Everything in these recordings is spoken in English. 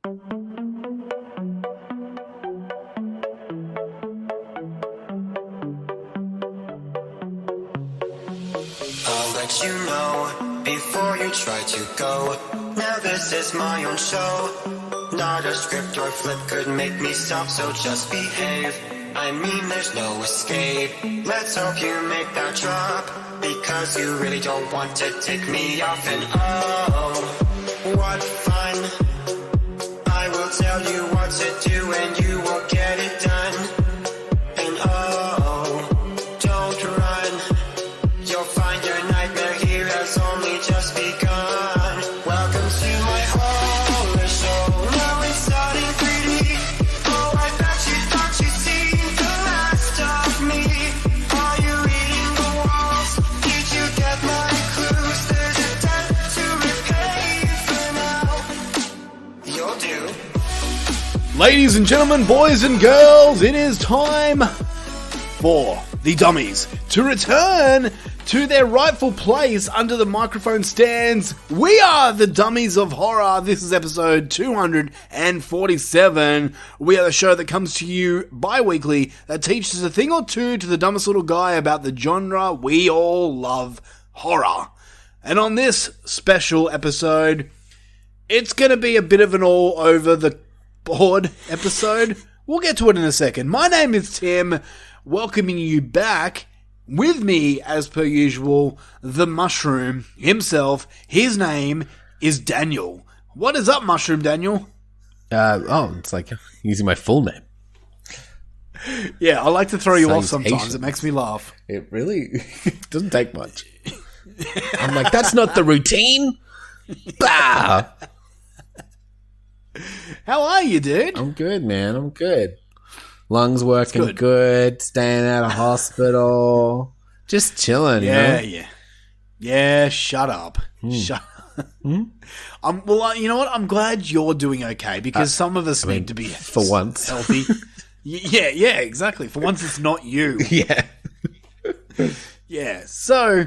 I'll let you know before you try to go. Now this is my own show. Not a script or flip could make me stop, so just behave. I mean, there's no escape. Let's hope you make that drop, because you really don't want to take me off. And oh, what fun. I will tell you what to do and you won't get it done. And oh, don't run. You'll find your nightmare here has only just begun. Welcome to my horror show. Now it's starting pretty. Oh, I bet you thought you'd seen the last of me. Are you reading the walls? Did you get my clues? There's a debt to repay for now. You'll do. Ladies and gentlemen, boys and girls, it is time for the Dummies to return to their rightful place under the microphone stands. We are the Dummies of Horror. This is episode 247. We are the show that comes to you bi-weekly that teaches a thing or two to the dumbest little guy about the genre we all love, horror. And on this special episode, it's going to be a bit of an all over the board episode. We'll get to it in a second. My name is Tim, welcoming you back. With me, as per usual, the Mushroom himself. His name is Daniel. What is up, Mushroom Daniel? It's like using my full name. Yeah, I like to throw you off sometimes. Salutations. It makes me laugh. It really doesn't take much. I'm like, that's not the routine. Bah! How are you, dude? I'm good, man. I'm good. Lungs working good. Staying out of hospital. Just chilling, Yeah, shut up. Shut up. Well, you know what? I'm glad you're doing okay, because some of us need to be for once healthy. Yeah, exactly. For once, it's not you. Yeah. Yeah. So,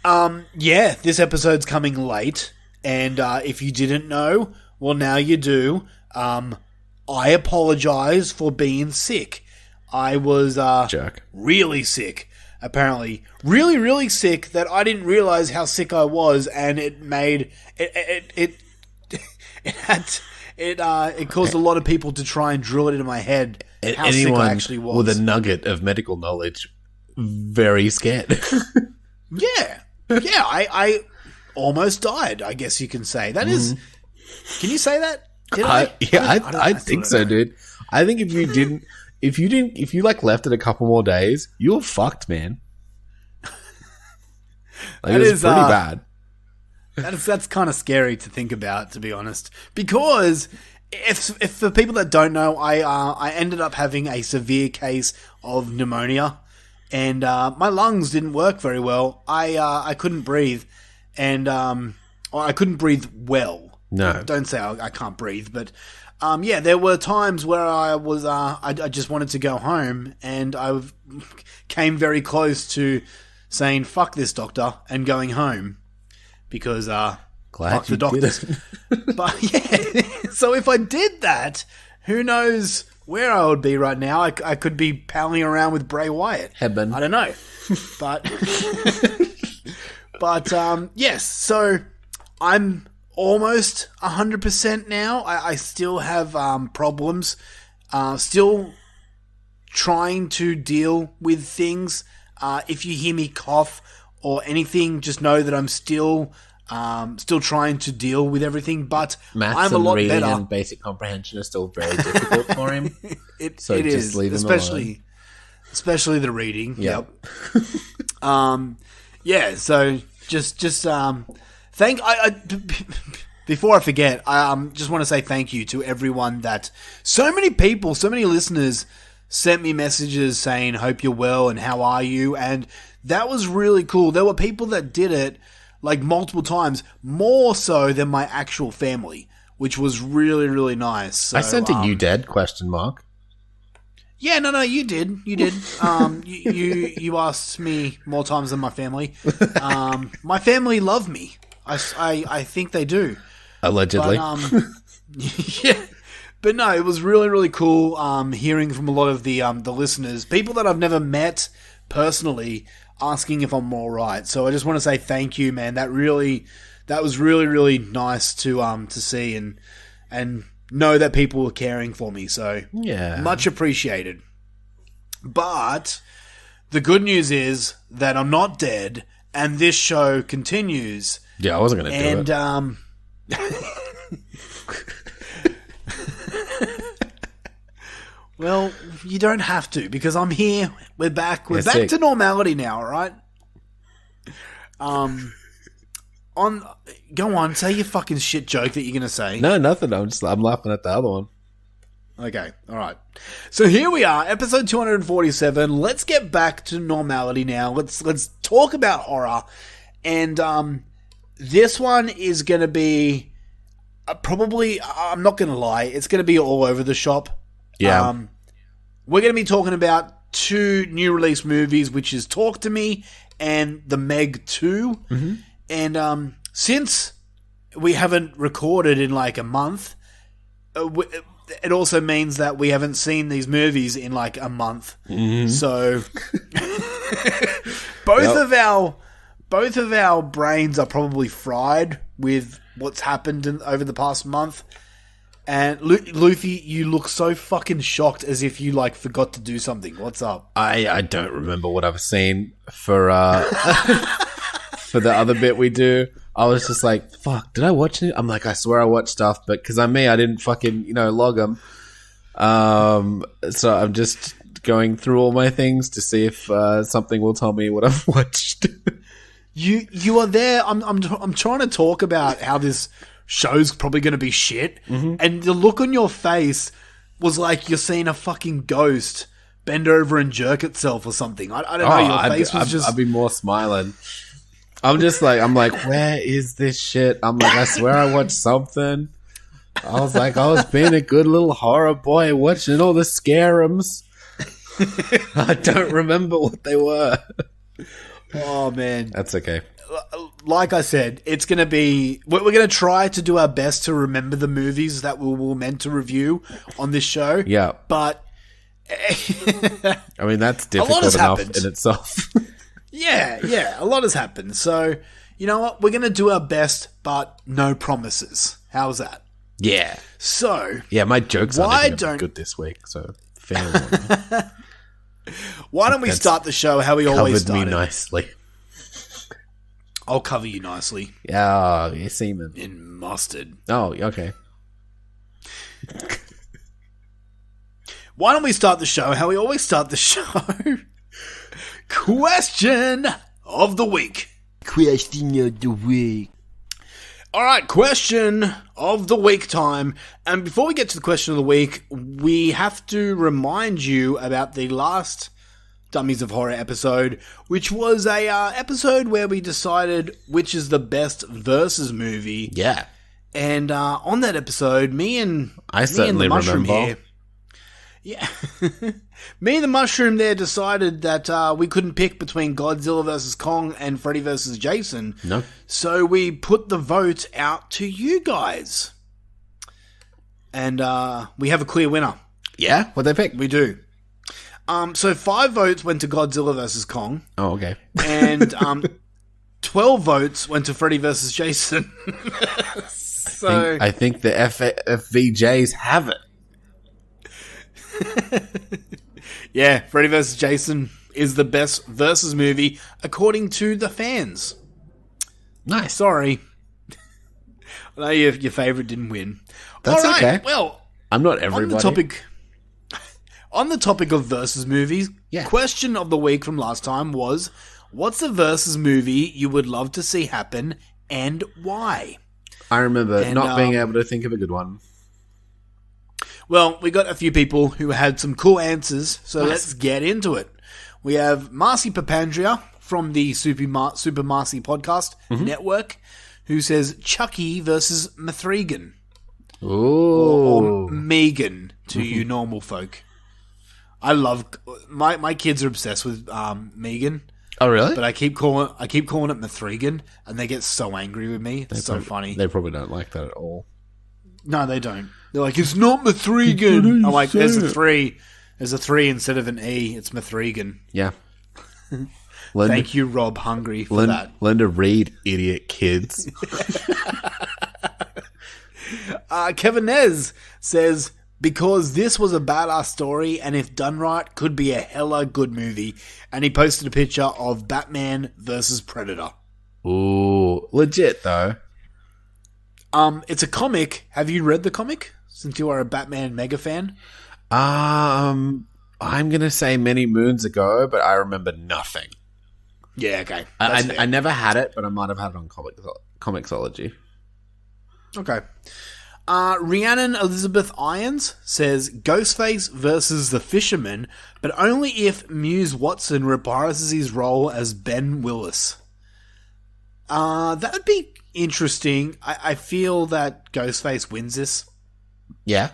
this episode's coming late, and if you didn't know, well, now you do. I apologize for being sick. I was jerk. Really sick, apparently. Really, really sick that I didn't realize how sick I was, and it made it caused a lot of people to try and drill it into my head how sick I actually was. With a nugget of medical knowledge, very scared. Yeah, I almost died, I guess you can say. That is... Can you say that? Did I? I think so, dude. I think if you left it a couple more days, you're fucked, man. It was pretty bad. That's kind of scary to think about, to be honest. Because if for people that don't know, I ended up having a severe case of pneumonia, and my lungs didn't work very well. I couldn't breathe, and I couldn't breathe well. No. Don't say I can't breathe, but there were times where I was I just wanted to go home, and I came very close to saying fuck this doctor and going home, because fuck the doctors. But yeah, so if I did that, who knows where I would be right now? I could be palling around with Bray Wyatt. Heaven. I don't know, but yes. So I'm almost 100% now. I still have problems. Still trying to deal with things. If you hear me cough or anything, just know that I'm still trying to deal with everything. But maths I'm a lot reading better. And basic comprehension are still very difficult for him. It just is, leave him alone. Especially the reading. Yep. So just before I forget, I just want to say thank you to everyone that so many listeners sent me messages saying, hope you're well and how are you? And that was really cool. There were people that did it like multiple times, more so than my actual family, which was really, really nice. So, I sent a you dead ? Yeah, no, you did. You asked me more times than my family. My family love me. I think they do. Allegedly. But, Yeah. But no, it was really, really cool hearing from a lot of the listeners, people that I've never met personally, asking if I'm all right. So I just want to say thank you, man. That was really, really nice to see and know that people were caring for me. So Yeah. much appreciated. But the good news is that I'm not dead, and this show continues. Yeah, I wasn't going to do it. And well, you don't have to, because I'm here. We're back. We're You're back sick. to normality now, all right? Go on, say your fucking shit joke that you're gonna say. No, nothing. I'm laughing at the other one. Okay, all right. So here we are, episode 247. Let's get back to normality now. Let's talk about horror, and this one is gonna be probably. I'm not gonna lie, it's gonna be all over the shop. Yeah. We're going to be talking about 2 new release movies, which is Talk to Me and The Meg 2. Mm-hmm. And since we haven't recorded in like a month, it also means that we haven't seen these movies in like a month. Mm-hmm. So both of our brains are probably fried with what's happened over the past month. And Luffy, you look so fucking shocked, as if you like forgot to do something. What's up? I don't remember what I've seen for for the other bit we do. I was just like, fuck, did I watch it? I'm like, I swear I watched stuff, but because I'm me, I didn't fucking, log them. So I'm just going through all my things to see if something will tell me what I've watched. You are there. I'm trying to talk about how this show's probably going to be shit, and the look on your face was like you're seeing a fucking ghost bend over and jerk itself or something. I don't know. Your face was just. I'd be more smiling. I'm like, where is this shit? I'm like, I swear I watched something. I was like, I was being a good little horror boy watching all the scareums. I don't remember what they were. Oh man, that's okay. Like I said, it's going to be... We're going to try to do our best to remember the movies that we were meant to review on this show. Yeah. But... I mean, that's difficult enough in itself. Yeah. A lot has happened. So, you know what? We're going to do our best, but no promises. How's that? Yeah. So... Yeah, my jokes aren't even good this week, so fair warning. Why don't we start the show how we always start covered me nicely. I'll cover you nicely. Yeah, you semen. In mustard. Oh, okay. Why don't we start the show how we always start the show? Question of the week. Question of the week. All right, question of the week time. And before we get to the question of the week, we have to remind you about the last Dummies of Horror episode, which was a episode where we decided which is the best versus movie. Yeah. And on that episode, me and certainly the Mushroom remember. here, yeah, me and the Mushroom there decided that we couldn't pick between Godzilla vs. Kong and Freddy vs. Jason. No. So we put the vote out to you guys. And we have a clear winner. Yeah? What'd they pick? We do. So 5 votes went to Godzilla vs. Kong. Oh, okay. And 12 votes went to Freddy vs. Jason. So I think the FVJs have it. Yeah, Freddy vs. Jason is the best versus movie according to the fans. Nice. Sorry. I know your favourite didn't win. That's all right, okay. Well, I'm not everybody. On the topic of versus movies, question of the week from last time was, what's a versus movie you would love to see happen and why? I remember not being able to think of a good one. Well, we got a few people who had some cool answers, so let's get into it. We have Marcy Papandrea from the Super Marcy Podcast Network, who says Chucky versus Mithrigan. Ooh. Or Megan to you normal folk. I love my kids are obsessed with Megan. Oh really? But I keep calling it Mithrigan, and they get so angry with me. It's so funny. They probably don't like that at all. No, they don't. They're like, it's not Mithrigan. I'm like, there's a 3. There's a 3 instead of an E. It's Mithrigan. Yeah. Thank you, Rob Hungry, for that. Learn to read, idiot kids. Kevin Nez says, because this was a badass story, and if done right, could be a hella good movie. And he posted a picture of Batman versus Predator. Ooh, legit though. It's a comic. Have you read the comic? Since you are a Batman mega fan? I'm gonna say many moons ago, but I remember nothing. Yeah, okay. I never had it, but I might have had it on Comixology. Okay. Rhiannon Elizabeth Irons says Ghostface versus the Fisherman, but only if Muse Watson reprises his role as Ben Willis. That would be interesting. I feel that Ghostface wins this. Yeah.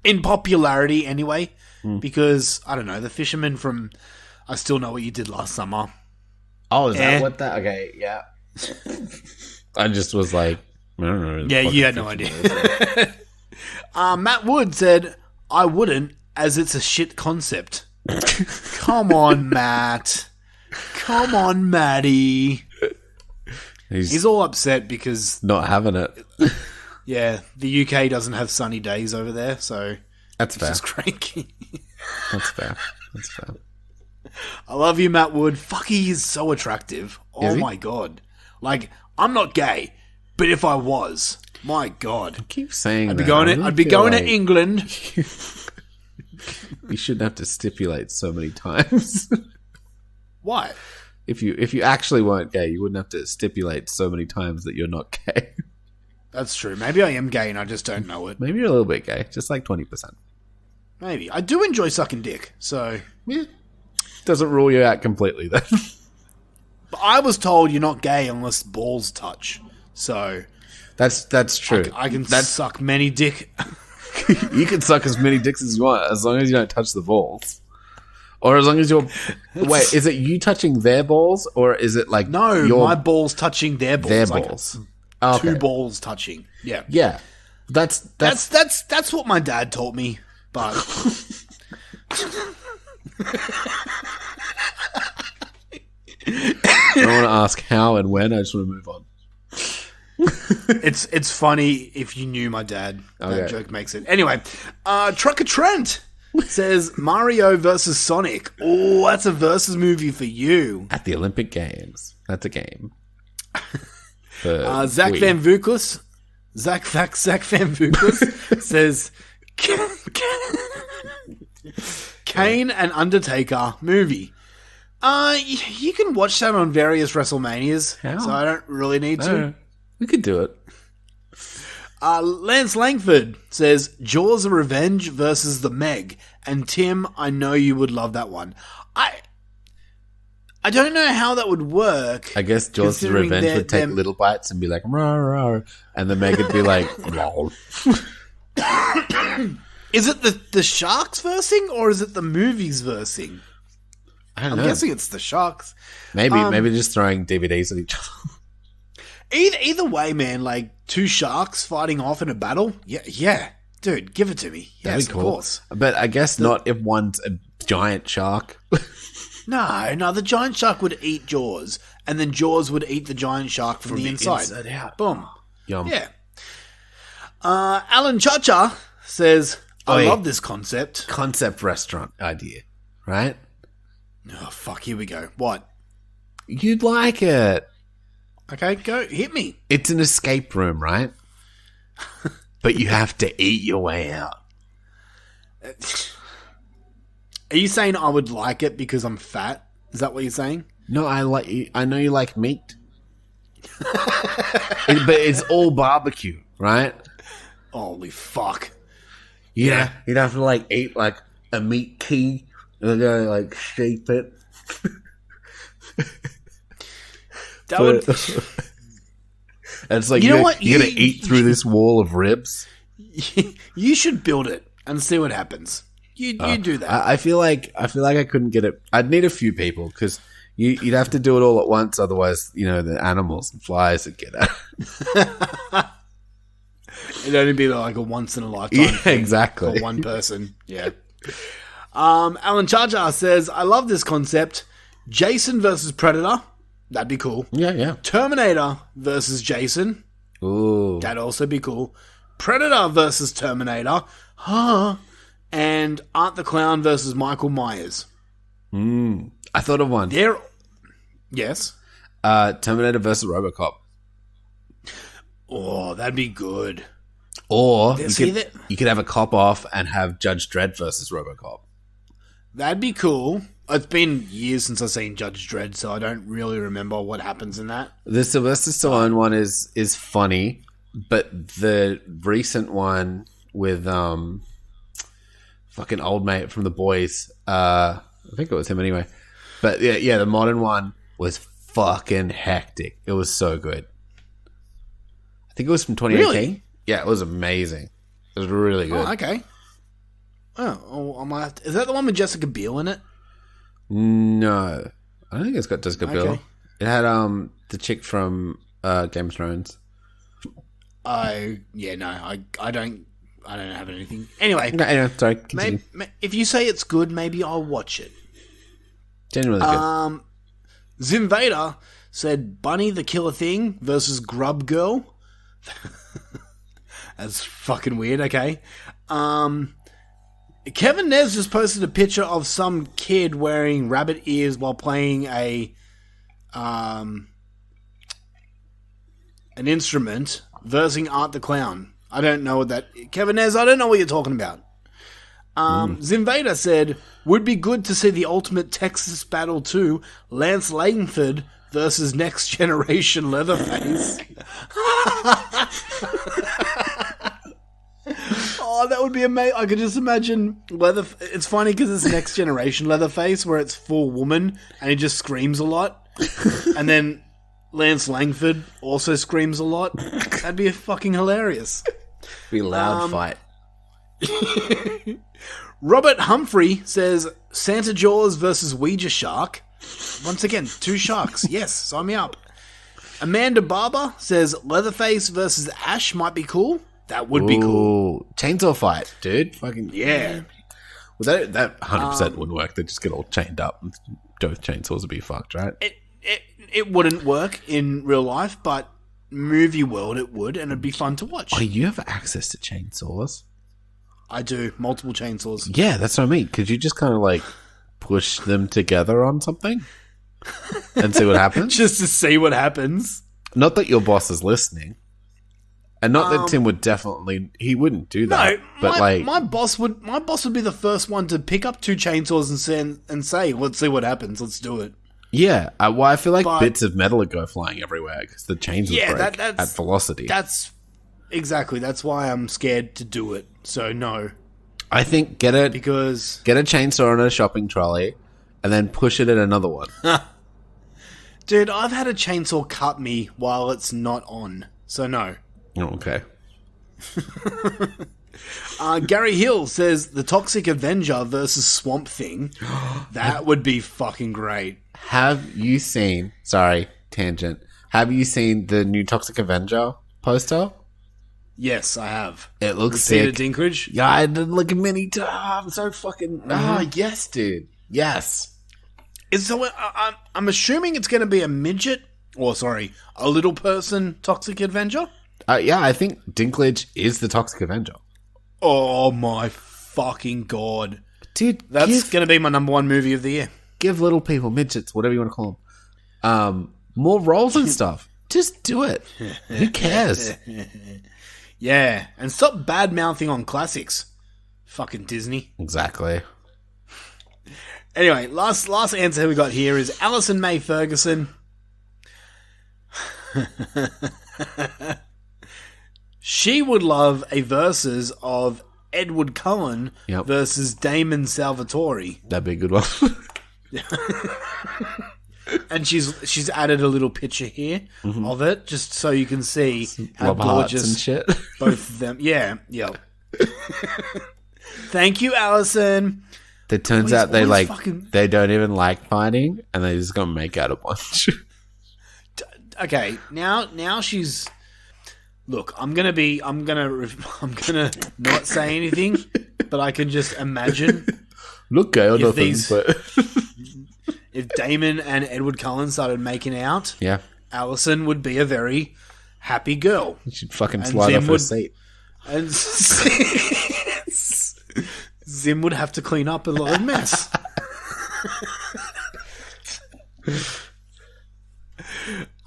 In popularity, anyway. Because, I don't know, the Fisherman from I Still Know What You Did Last Summer. Oh, is that what that... Okay, yeah. I just was like... I don't know. Yeah, you had no idea. Matt Wood said, I wouldn't, as it's a shit concept. Come on, Matt. Come on, Matty. He's all upset because... Not having it. Yeah, the UK doesn't have sunny days over there, so... That's fair. Just cranky. That's fair. I love you, Matt Wood. Fuck, he is so attractive. Oh my god. Like, I'm not gay, but if I was, my god. Keep saying I'd be going to England. You shouldn't have to stipulate so many times. Why? If you actually weren't gay, you wouldn't have to stipulate so many times that you're not gay. That's true. Maybe I am gay and I just don't know it. Maybe you're a little bit gay, just like 20%. Maybe. I do enjoy sucking dick, so... Yeah. Doesn't rule you out completely, then. But I was told you're not gay unless balls touch, so... That's true. I can suck many dick... You can suck as many dicks as you want, as long as you don't touch the balls. Or as long as you're... Wait, is it you touching their balls, or is it like... No, my balls touching their balls. Their like balls. Two balls touching. Yeah. Yeah. That's what my dad taught me, but... I don't want to ask how and when, I just want to move on. It's funny if you knew my dad. That Okay. joke makes it. Anyway, Trucker Trent says Mario versus Sonic. Oh, that's a versus movie for you. At the Olympic Games. That's a game. Zach Van Vuklis. Zach Van Vuklis says Kane and Undertaker movie. You can watch that on various WrestleManias, so I don't really need to. We could do it. Lance Langford says Jaws of Revenge versus The Meg. And Tim, I know you would love that one. I don't know how that would work. I guess Jaws of Revenge would take little bites and be like, rah, rah, and the Meg would be like, lol. Is it the Sharks versing or is it the movies versing? I don't know. I'm guessing it's the Sharks. Maybe just throwing DVDs at each other. Either way, man, like two sharks fighting off in a battle. Yeah. Dude, give it to me. Yes, That'd be cool. Of course. But I guess not if one's a giant shark. No, the giant shark would eat Jaws, and then Jaws would eat the giant shark from the inside. Out. Boom. Yum. Yeah. Alan Chacha says, I love this concept. Concept restaurant idea, right? Oh, fuck, here we go. What? You'd like it. Okay, go. Hit me. It's an escape room, right? But you have to eat your way out. Are you saying I would like it because I'm fat? Is that what you're saying? No, I know you like meat. But it's all barbecue, right? Holy fuck. Yeah. You'd have to like eat like a meat key and then like shape it. That would... And it's like, you know what? You're going to eat through this wall of ribs? You should build it and see what happens. You do that. I feel like I couldn't get it. I'd need a few people because you'd have to do it all at once. Otherwise, the animals and flies would get out. It'd only be like a once in a lifetime thing exactly. for one person. Yeah. Alan Charjar says, I love this concept. Jason versus Predator. That'd be cool. Yeah. Terminator versus Jason. Ooh. That'd also be cool. Predator versus Terminator. And Art the Clown versus Michael Myers. I thought of one. Yes. Terminator versus RoboCop. Oh, that'd be good. Or you could have a cop off and have Judge Dredd versus RoboCop. That'd be cool. It's been years since I've seen Judge Dredd, so I don't really remember what happens in that. The Sylvester Stallone one is funny, but the recent one with fucking old mate from The Boys, I think it was him anyway. But yeah, the modern one was fucking hectic. It was so good. I think it was from 2018. Really? Yeah, it was amazing. It was really good. Oh, okay. I might have to, is that the one with Jessica Biel in it? No, I don't think it's got Jessica Biel. Okay. It had the chick from Game of Thrones. I don't have anything. Anyway, sorry. Continue. if you say it's good, maybe I'll watch it. Genuinely good. Zim Vader said Bunny the Killer Thing versus Grub Girl. That's fucking weird. Okay. Kevin Nez just posted a picture of some kid wearing rabbit ears while playing an instrument, versing Art the Clown. I don't know what that... Kevin Nez, I don't know what you're talking about. Zinvader said, would be good to see the Ultimate Texas Battle 2, Lance Langford versus Next Generation Leatherface. Oh, that would be amazing. I could just imagine It's funny because it's Next Generation Leatherface where it's full woman and he just screams a lot. And then Lance Langford also screams a lot. That'd be fucking hilarious. Be a loud fight. Robert Humphrey says Santa Jaws versus Ouija Shark. Once again, 2 sharks. Yes, sign me up. Amanda Barber says Leatherface versus Ash might be cool. That would be cool. Chainsaw fight, dude. Fucking yeah. Well, that 100% wouldn't work. They'd just get all chained up. Both chainsaws would be fucked, right? It wouldn't work in real life, but movie world it would, and it'd be fun to watch. Oh, you have access to chainsaws? I do. Multiple chainsaws. Yeah, that's what I mean. Could you just kind of like push them together on something and see what happens? Just to see what happens. Not that your boss is listening. And not that Tim would he wouldn't do that. No, but my boss would be the first one to pick up 2 chainsaws and say, let's see what happens, let's do it. Yeah, well, I feel like bits of metal would go flying everywhere because the chains would break at velocity. That's why I'm scared to do it. So no, I think get a chainsaw on a shopping trolley and then push it at another one. Dude, I've had a chainsaw cut me while it's not on, so no. Oh, okay. Gary Hill says the Toxic Avenger versus Swamp Thing. That would be fucking great. Have you seen... Sorry, tangent. Have you seen the new Toxic Avenger poster? Yes, I have. It looks sick. Peter Dinklage? Yeah, I did look at many times. So fucking... yes, dude. Yes. I'm assuming it's going to be a a little person Toxic Avenger? Yeah, I think Dinklage is the Toxic Avenger. Oh my fucking god. Dude, that's going to be my number 1 movie of the year. Give little people, midgets, whatever you want to call them, more roles and stuff. Just do it. Who cares? Yeah, and stop bad-mouthing on classics. Fucking Disney. Exactly. Anyway, last answer we got here is Alison May Ferguson. She would love a versus of Edward Cullen versus Damon Salvatore. That'd be a good one. And she's added a little picture here of it, just so you can see how gorgeous and shit. Both of them. Yeah. Thank you, Alison. It turns out they don't even like fighting, and they just gonna make out a bunch. Okay, now she's Look, I'm gonna not say anything, but I can just imagine Look gay or nothing, these- but if Damon and Edward Cullen started making out, yeah, Alison would be a very happy girl. you should fucking And slide Zim off her would- seat. And Zim would have to clean up a lot of mess.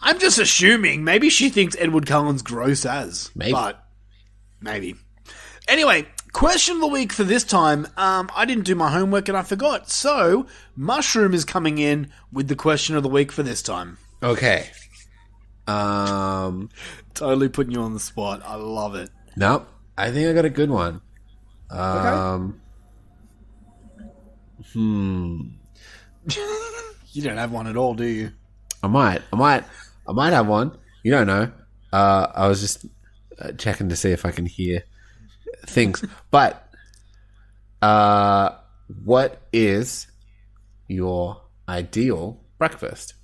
I'm just assuming. Maybe she thinks Edward Cullen's gross as. Maybe. But maybe. Anyway, question of the week for this time. I didn't do my homework and I forgot. So, Mushroom is coming in with the question of the week for this time. Okay. Totally putting you on the spot. I love it. Nope. I think I got a good one. You don't have one at all, do you? I might have one. You don't know. I was just checking to see if I can hear things. But what is your ideal breakfast?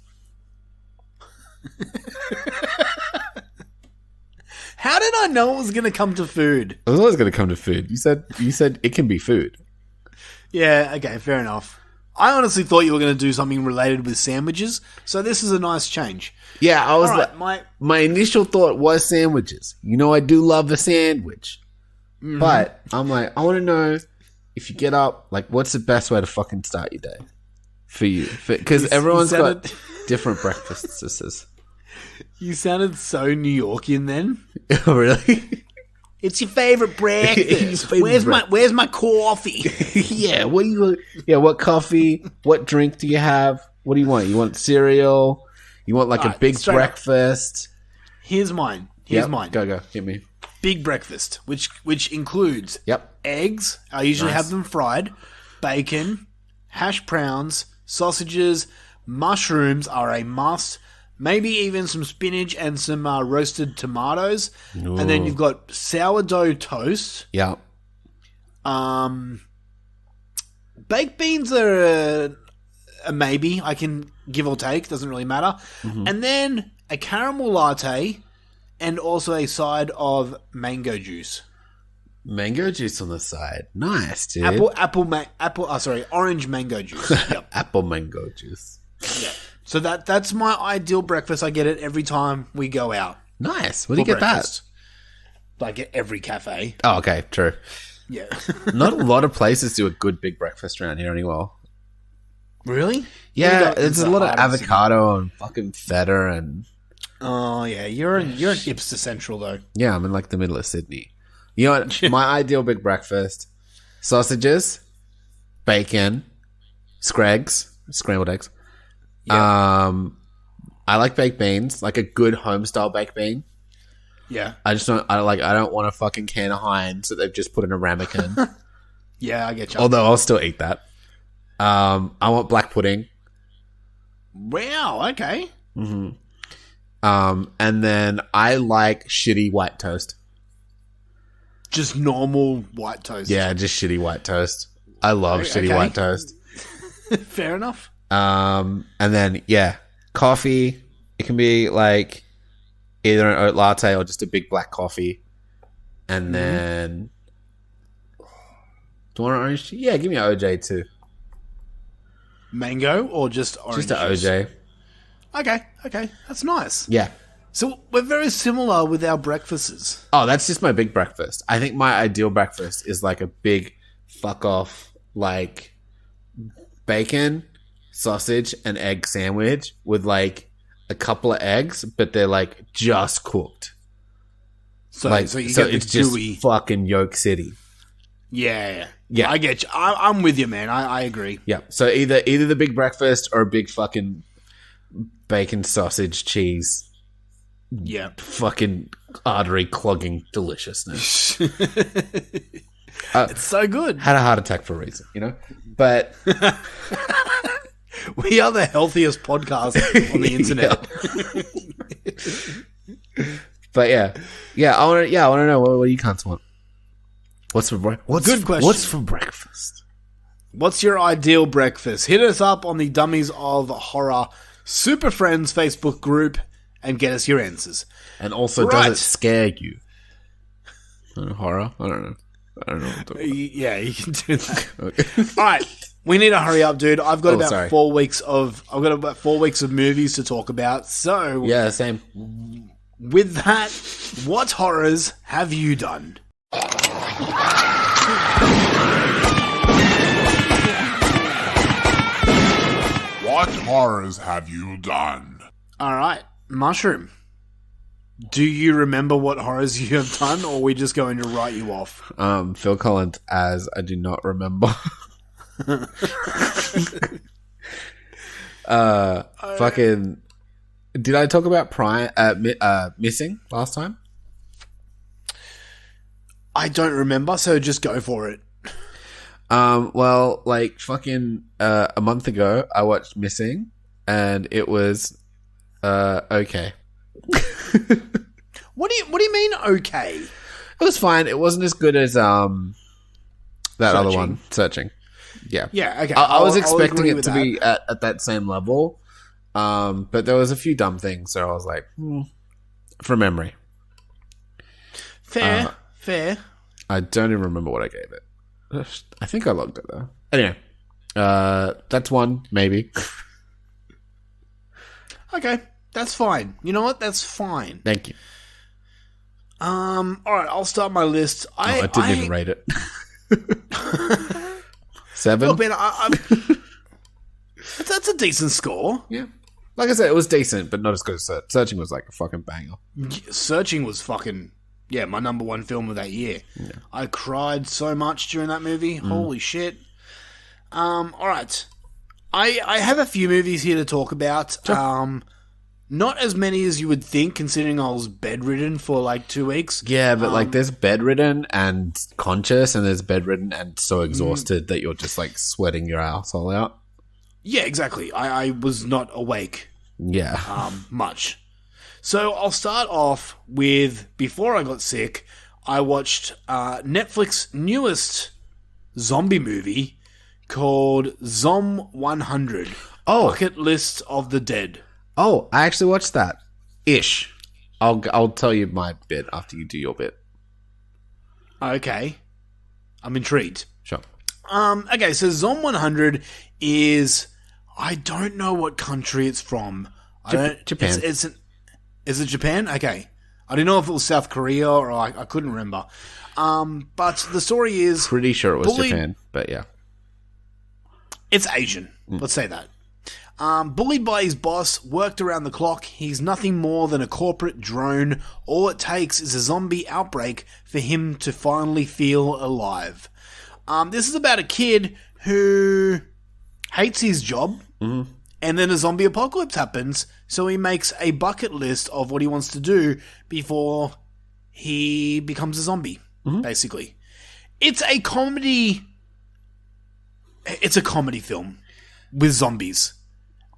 How did I know it was going to come to food? I was always going to come to food. You said it can be food. Yeah, okay, fair enough. I honestly thought you were going to do something related with sandwiches, so this is a nice change. Yeah, I was All right, like, my initial thought was sandwiches. You know, I do love a sandwich. Mm-hmm. But I'm like, I want to know if you get up, like, what's the best way to fucking start your day for you? Because everyone's got different breakfasts. You sounded so New Yorkian then. Really? It's your favorite breakfast. Where's my coffee? Yeah, what coffee? What drink do you have? What do you want? You want cereal? You want like a big breakfast? Here's mine. Here's mine. Go. Hit me. Big breakfast, which includes Yep. eggs. I usually have them fried. Bacon, hash browns, sausages, mushrooms are a must. Maybe even some spinach and some roasted tomatoes. Ooh. And then you've got sourdough toast. Yeah. Baked beans are a maybe. I can give or take. Doesn't really matter. Mm-hmm. And then a caramel latte and also a side of mango juice. Mango juice on the side. Nice, dude. Orange mango juice. Yep. Apple mango juice. Yeah. So that's my ideal breakfast. I get it every time we go out. Nice. Where do you get breakfast. Like at every cafe. Oh, okay. True. Yeah. Not a lot of places do a good big breakfast around here anymore. Really? Yeah, there's a lot of avocado and fucking feta and... Oh, yeah. You're in hipster central, though. Yeah, I'm in like the middle of Sydney. You know what? My ideal big breakfast: sausages, bacon, scrambled eggs. Yeah. I like baked beans, like a good home style baked bean. Yeah. I don't want a fucking can of Heinz that they've just put in a ramekin. Yeah, I get you. Although I'll still eat that. I want black pudding. Wow, okay. Mm-hmm. And then I like shitty white toast. Just normal white toast. Yeah, just shitty white toast. I love shitty white toast. Fair enough. And then, yeah, coffee. It can be like either an oat latte or just a big black coffee. And then, do you want an orange tea? Yeah, give me an OJ too. Mango or just orange? Just an OJ. Okay. That's nice. Yeah. So we're very similar with our breakfasts. Oh, that's just my big breakfast. I think my ideal breakfast is like a big fuck off, like bacon, sausage, and egg sandwich with like a couple of eggs, but they're like just cooked. So like, so it's gooey. Just fucking yolk city. Yeah. Yeah. I get you. I'm with you, man. I agree. Yeah. So either the big breakfast or a big fucking bacon, sausage, cheese. Yeah. Fucking artery clogging deliciousness. It's so good. Had a heart attack for a reason, you know? But we are the healthiest podcast on the internet. But yeah, I want to know what you cunts want. Good question. What's for breakfast? What's your ideal breakfast? Hit us up on the Dummies of Horror Super Friends Facebook group and get us your answers. And also, does it scare you? Horror? I don't know. I don't know what I'm talking about. Yeah, you can do that. Okay. All right. We need to hurry up, dude. I've got about 4 weeks of movies to talk about. So yeah, same. With that, what horrors have you done? What horrors have you done? All right, Mushroom. Do you remember what horrors you have done, or are we just going to write you off? Phil Collins as I do not remember. Fucking. Did I talk about Missing last time? I don't remember, so just go for it. Well, like fucking a month ago, I watched Missing, and it was okay. What do you mean okay? It was fine. It wasn't as good as that other one, Searching. Yeah. Yeah, okay. I was expecting it to be at that same level. But there was a few dumb things, so I was like, from memory. Fair. I don't even remember what I gave it. I think I logged it though. Anyway, that's one, maybe. Okay, that's fine. You know what? That's fine. Thank you. All right, I'll start my list. I didn't even rate it. 7. Look, man, that's a decent score. Yeah. Like I said, it was decent, but not as good as Searching was like a fucking banger. Searching was fucking, my number one film of that year. Yeah. I cried so much during that movie. Holy shit. All right. I have a few movies here to talk about. Sure. Not as many as you would think, considering I was bedridden for like 2 weeks. Yeah, but like there's bedridden and conscious, and there's bedridden and so exhausted that you're just like sweating your asshole out. Yeah, exactly. I was not awake. Yeah. Much. So I'll start off with, before I got sick, I watched Netflix's newest zombie movie called Zom 100. Bucket List of the Dead. Oh, I actually watched that. Ish. I'll tell you my bit after you do your bit. Okay. I'm intrigued. Sure. Okay, so Zom 100 is... I don't know what country it's from. Japan. Is it Japan? Okay. I didn't know if it was South Korea or I couldn't remember. But the story is... Pretty sure it was Japan, but yeah. It's Asian. Let's say that. Bullied by his boss, worked around the clock, he's nothing more than a corporate drone. All it takes is a zombie outbreak for him to finally feel alive. This is about a kid who hates his job, and then a zombie apocalypse happens, so he makes a bucket list of what he wants to do before he becomes a zombie, basically. It's a comedy... It's a comedy film with zombies.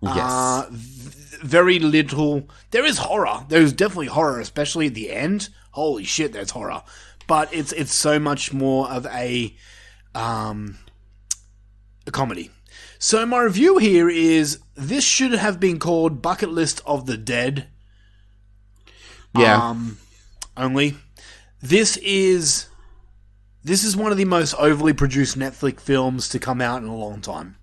Yes. Very little. There is horror. There's definitely horror, especially at the end. Holy shit, there's horror. But it's so much more of a comedy. So my review here is, this should have been called Bucket List of the Dead. Yeah. Only. This is one of the most overly produced Netflix films to come out in a long time.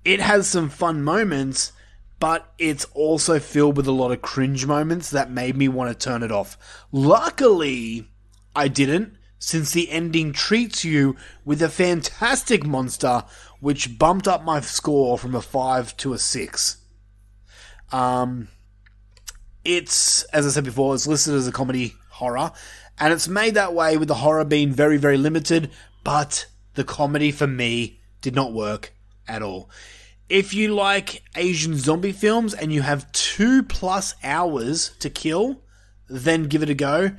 It has some fun moments, but it's also filled with a lot of cringe moments that made me want to turn it off. Luckily, I didn't, since the ending treats you with a fantastic monster, which bumped up my score from a 5 to a 6. It's, as I said before, it's listed as a comedy horror, and it's made that way with the horror being very, very limited, but the comedy for me did not work at all. If you like Asian zombie films and you have 2+ hours to kill, then give it a go.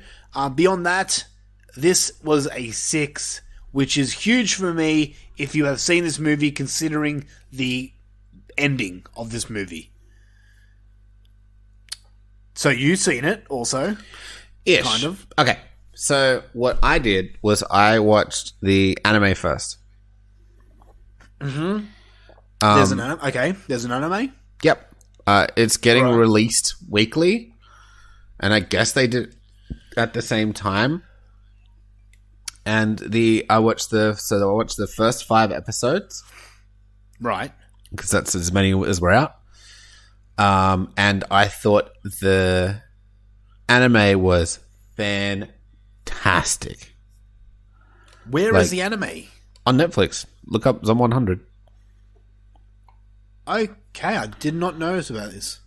Beyond that, this was a 6, which is huge for me if you have seen this movie, considering the ending of this movie. So you've seen it also? Ish. Kind of. Okay. So what I did was I watched the anime first. Mm-hmm. There's an anime? Okay. There's an anime? Yep. It's getting released weekly. and I guess they did at the same time. And I watched the first 5 episodes, Right. because that's as many as were out. And I thought the anime was fantastic. Where is the anime? On Netflix? Look up Zom 100. Okay, I did not notice about this.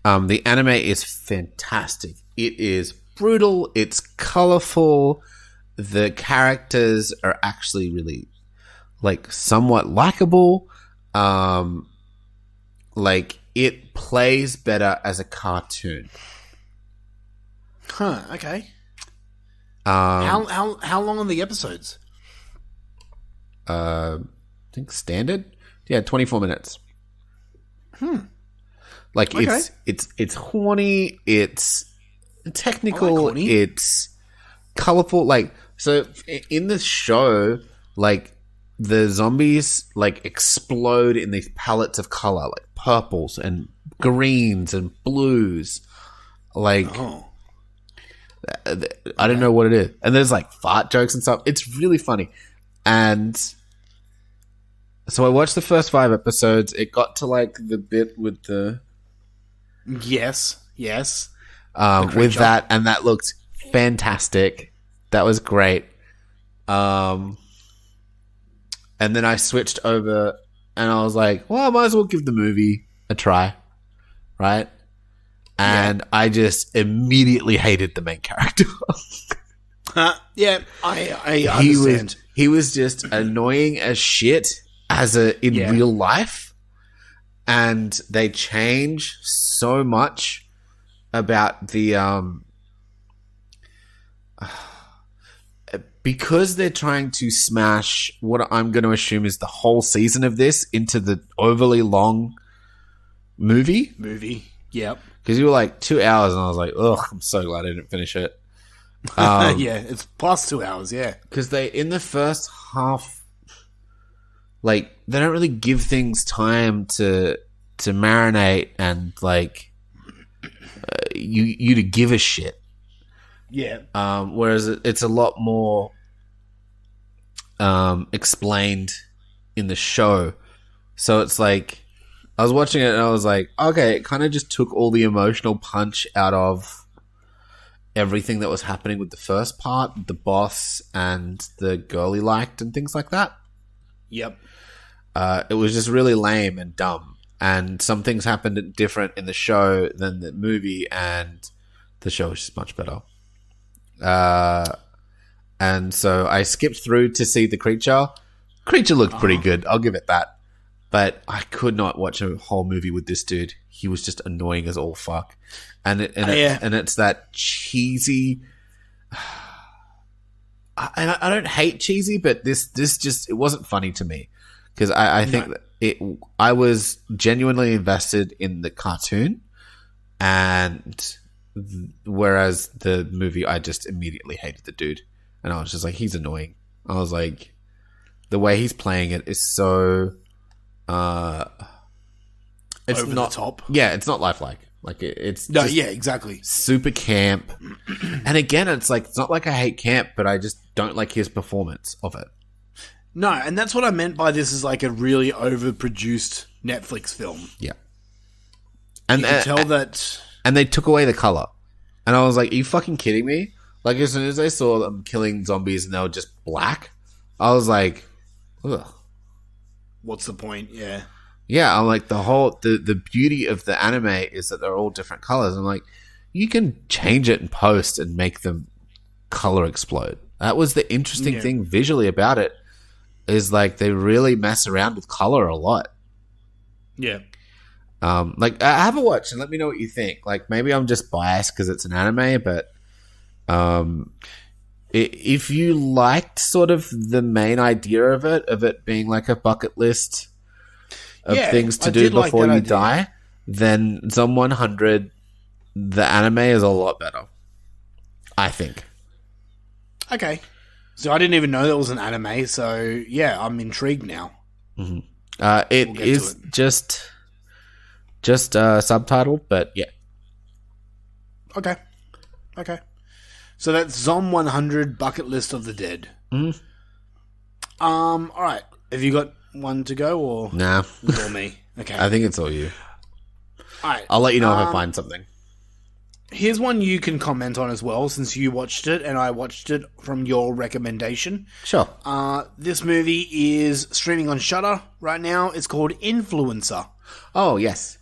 The anime is fantastic. It is brutal. It's colorful. The characters are actually really, like, somewhat likable. Like, it plays better as a cartoon. Huh, okay. How long are the episodes? I think standard. Yeah, 24 minutes. Like, Okay. it's horny. It's technical. I like horny. It's colorful. Like, so in the show, like, the zombies, like, explode in these palettes of color, like purples and greens and blues. Like, Oh. I don't know what it is. And there's, like, fart jokes and stuff. It's really funny. And so I watched the first 5 episodes. It got to, like, the bit with the... Yes. with that, and that looked fantastic. That was great. And then I switched over, and I was like, well, I might as well give the movie a try, right? And I just immediately hated the main character. Yeah, I understand. He was just annoying as shit in real life, and they change so much about the because they're trying to smash what I'm going to assume is the whole season of this into the overly long movie. Yep. Because you were like 2 hours, and I was like, ugh, I'm so glad I didn't finish it. Yeah, it's plus 2 hours, yeah. Because they, in the first half, like, they don't really give things time to marinate and, like, you to give a shit. Yeah. Whereas it's a lot more explained in the show. So it's like, I was watching it and I was like, okay, it kind of just took all the emotional punch out of everything that was happening with the first part, the boss and the girl he liked and things like that. Yep. It was just really lame and dumb. And some things happened different in the show than the movie, and the show is just much better. And so I skipped through to see the creature. Creature looked pretty good, I'll give it that. But I could not watch a whole movie with this dude. He was just annoying as all fuck. And it's that cheesy. I don't hate cheesy, but this just, it wasn't funny to me, because I think that I was genuinely invested in the cartoon, and whereas the movie, I just immediately hated the dude, and I was just like, he's annoying. I was like, the way he's playing it is so. It's Over not the top. Yeah, it's not lifelike. Like, it's No, just yeah, exactly. super camp. And again, it's like, it's not like I hate camp, but I just don't like his performance of it. No, and that's what I meant by this is like a really overproduced Netflix film. Yeah. And You can tell that... and they took away the color. And I was like, are you fucking kidding me? Like, as soon as I saw them killing zombies and they were just black, I was like, ugh. What's the point? Yeah. Yeah, I'm like, the beauty of the anime is that they're all different colors. I'm like, you can change it in post and make them color explode. That was the interesting thing visually about it, is like, they really mess around with color a lot. Yeah. Like, have a watch and let me know what you think. Like, maybe I'm just biased because it's an anime, but if you liked sort of the main idea of it being like a bucket list of things to do before you die, then Zom 100, the anime is a lot better, I think. Okay. So I didn't even know that was an anime, so yeah, I'm intrigued now. Mm-hmm. It is just subtitled, but yeah. Okay. So that's Zom 100 Bucket List of the Dead. Mm. All right. Have you got one to go or Nah. or me? Okay. I think it's all you. All right. I'll let you know if I find something. Here's one you can comment on as well, since you watched it and I watched it from your recommendation. Sure. This movie is streaming on Shudder right now. It's called Influencer. Oh, yes.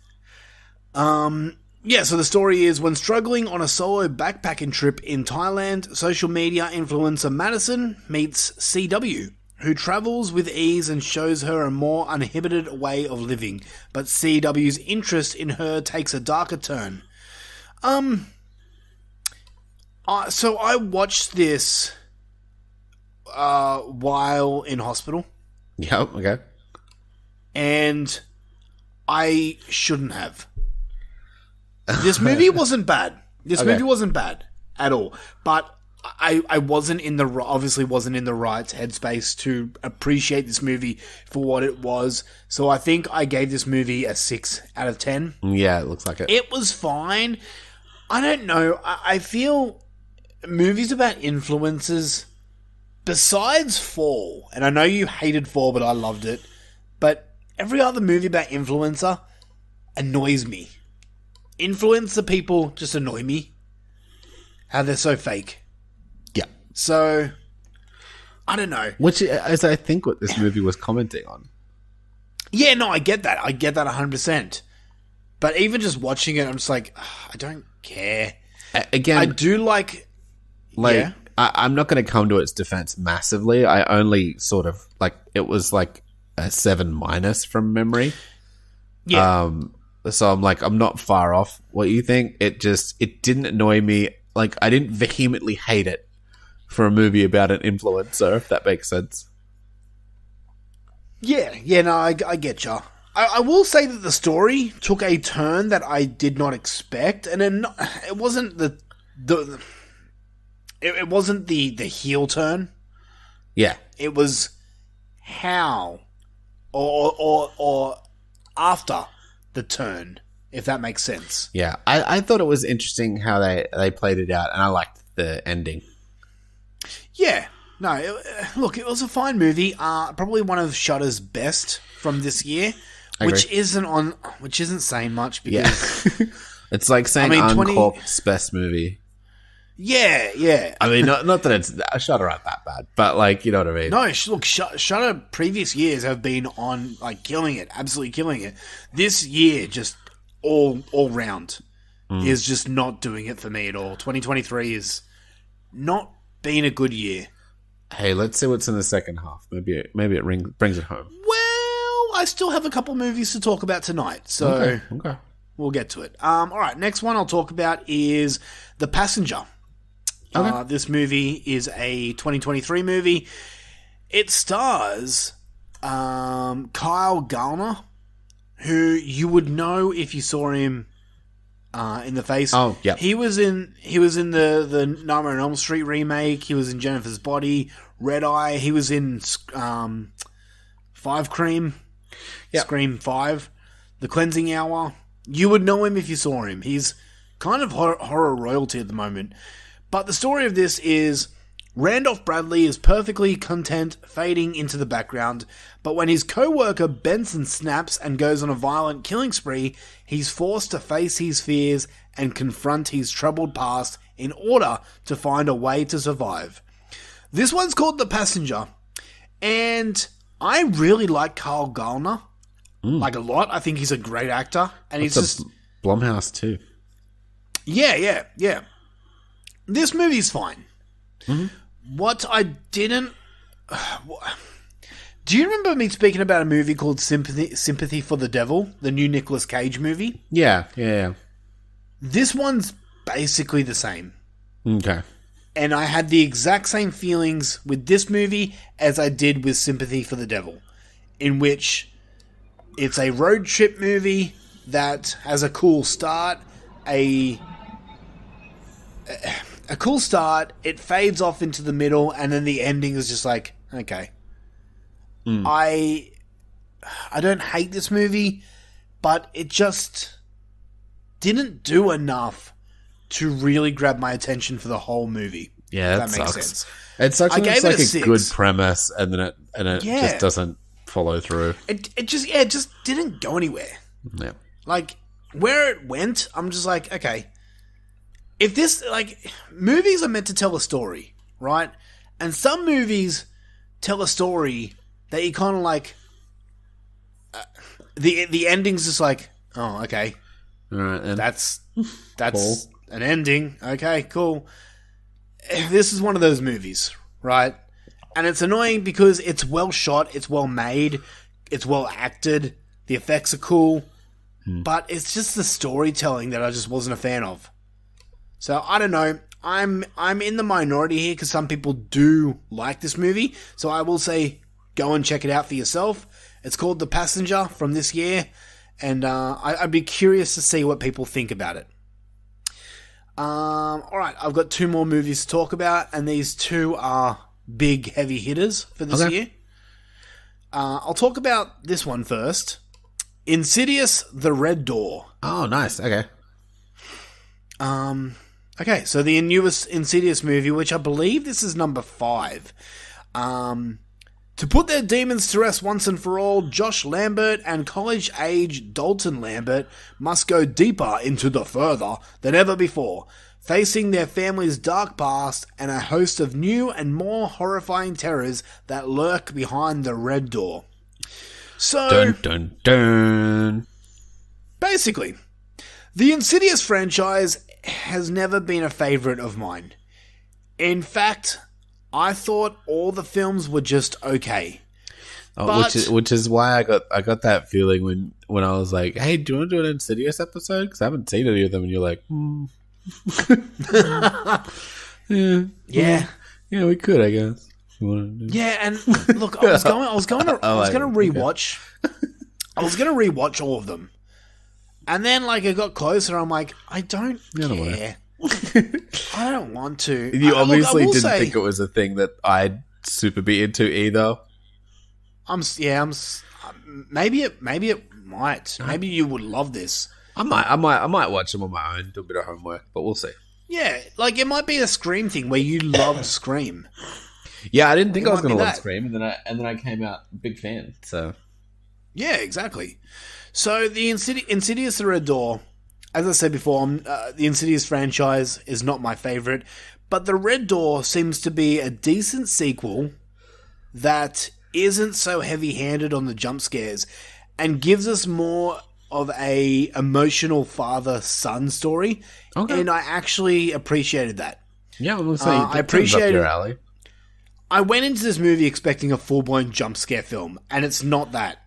Yeah, so the story is, when struggling on a solo backpacking trip in Thailand, social media influencer Madison meets CW, who travels with ease and shows her a more uninhibited way of living. But CW's interest in her takes a darker turn. So I watched this while in hospital, Yep, okay. and I shouldn't have. This movie wasn't bad. This Okay. movie wasn't bad at all. But I obviously wasn't in the right headspace to appreciate this movie for what it was. So I think I gave this movie a 6 out of 10. Yeah, it looks like it. It was fine. I don't know. I feel movies about influencers, besides Fall, and I know you hated Fall, but I loved it, but every other movie about influencer annoys me. Influencer people just annoy me. How they're so fake. Yeah. So, I don't know. Which is, I think, what this movie was commenting on. Yeah, no, I get that. I get that 100%. But even just watching it, I'm just like, I don't care. Again, I do like... yeah. I'm not going to come to its defense massively. I only sort of, it was like a 7- from memory. Yeah. So I'm not far off what you think. It didn't annoy me. Like, I didn't vehemently hate it for a movie about an influencer, if that makes sense. Yeah, no, I get ya. I will say that the story took a turn that I did not expect, and it wasn't it wasn't the heel turn. Yeah. It was how or after the turn, if that makes sense. Yeah. I thought it was interesting how they played it out, and I liked the ending. Yeah. No, look, it was a fine movie. Probably one of Shudder's best from this year, which isn't saying much because It's like saying Uncorked's best movie. Yeah. I mean, not that it's Shudder aren't that bad, but you know what I mean. No, look, Shudder previous years have been on killing it, absolutely killing it. This year, just all round, is just not doing it for me at all. 2023 is not been a good year. Hey, let's see what's in the second half. Maybe it brings it home. Well, I still have a couple movies to talk about tonight, so Okay. we'll get to it. All right, next one I'll talk about is The Passenger. Okay. This movie is a 2023 movie. It stars Kyle Gallner, who you would know if you saw him in the face. Oh, yeah. He was in the Nightmare on Elm Street remake. He was in Jennifer's Body, Red Eye. He was in Five Cream, Scream 5, The Cleansing Hour. You would know him if you saw him. He's kind of horror royalty at the moment. But the story of this is Randolph Bradley is perfectly content fading into the background, but when his co-worker Benson snaps and goes on a violent killing spree, he's forced to face his fears and confront his troubled past in order to find a way to survive. This one's called The Passenger, and I really like Kyle Gallner, a lot. I think he's a great actor, and he's just... Blumhouse too. Yeah. This movie's fine. What I didn't... Do you remember me speaking about a movie called Sympathy for the Devil? The new Nicolas Cage movie? Yeah. This one's basically the same. Okay. And I had the exact same feelings with this movie as I did with Sympathy for the Devil, in which it's a road trip movie that has a cool start, a cool start, it fades off into the middle, and then the ending is just like, okay. I don't hate this movie, but it just didn't do enough to really grab my attention for the whole movie. Yeah, if that makes sucks. sense. It sucks when it's like a 6. good premise and then it just doesn't follow through. It just didn't go anywhere. Yeah. Like, where it went, I'm just like, okay. If this, like, movies are meant to tell a story, right? And some movies tell a story that you kind of like, the ending's just like, oh, okay. All right, and That's Cool. an ending. Okay, cool. This is one of those movies, right? And it's annoying because it's well shot, it's well made, it's well acted, the effects are cool, but it's just the storytelling that I just wasn't a fan of. So I don't know. I'm in the minority here because some people do like this movie. So I will say, go and check it out for yourself. It's called The Passenger from this year, and I'd be curious to see what people think about it. Alright, I've got 2 more movies to talk about, and these 2 are big, heavy hitters for this year. I'll talk about this one first. Insidious, The Red Door. Oh, nice. Okay. Okay, so the newest Insidious movie, which I believe this is number 5. To put their demons to rest once and for all, Josh Lambert and college-age Dalton Lambert must go deeper into the further than ever before, facing their family's dark past and a host of new and more horrifying terrors that lurk behind the Red Door. So, Dun, dun, dun. basically, the Insidious franchise has never been a favorite of mine. In fact, I thought all the films were just okay. Oh, But- which is why I got that feeling when I was like, hey, do you want to do an Insidious episode? Because I haven't seen any of them, and you're like, yeah, we could, I guess. If you want to do. Yeah, and look, I was going to rewatch. I was going to rewatch all of them, and then like it got closer. I'm like, I don't care. I don't want to. You I obviously will didn't say, think it was a thing that I'd super be into either. Maybe it might. Maybe you would love this. I might watch them on my own, do a bit of homework, but we'll see. Yeah, like it might be a Scream thing where you love Scream. Yeah, I didn't think It I was might going be to love that. Scream, and then I came out a big fan. So Yeah, exactly. So the Insidious The Red Door, as I said before, the Insidious franchise is not my favorite, but The Red Door seems to be a decent sequel that isn't so heavy-handed on the jump scares and gives us more of a emotional father-son story, Okay. and I actually appreciated that. yeah, I'm going to say I appreciate your it. alley. I went into this movie expecting a full-blown jump scare film, and it's not that.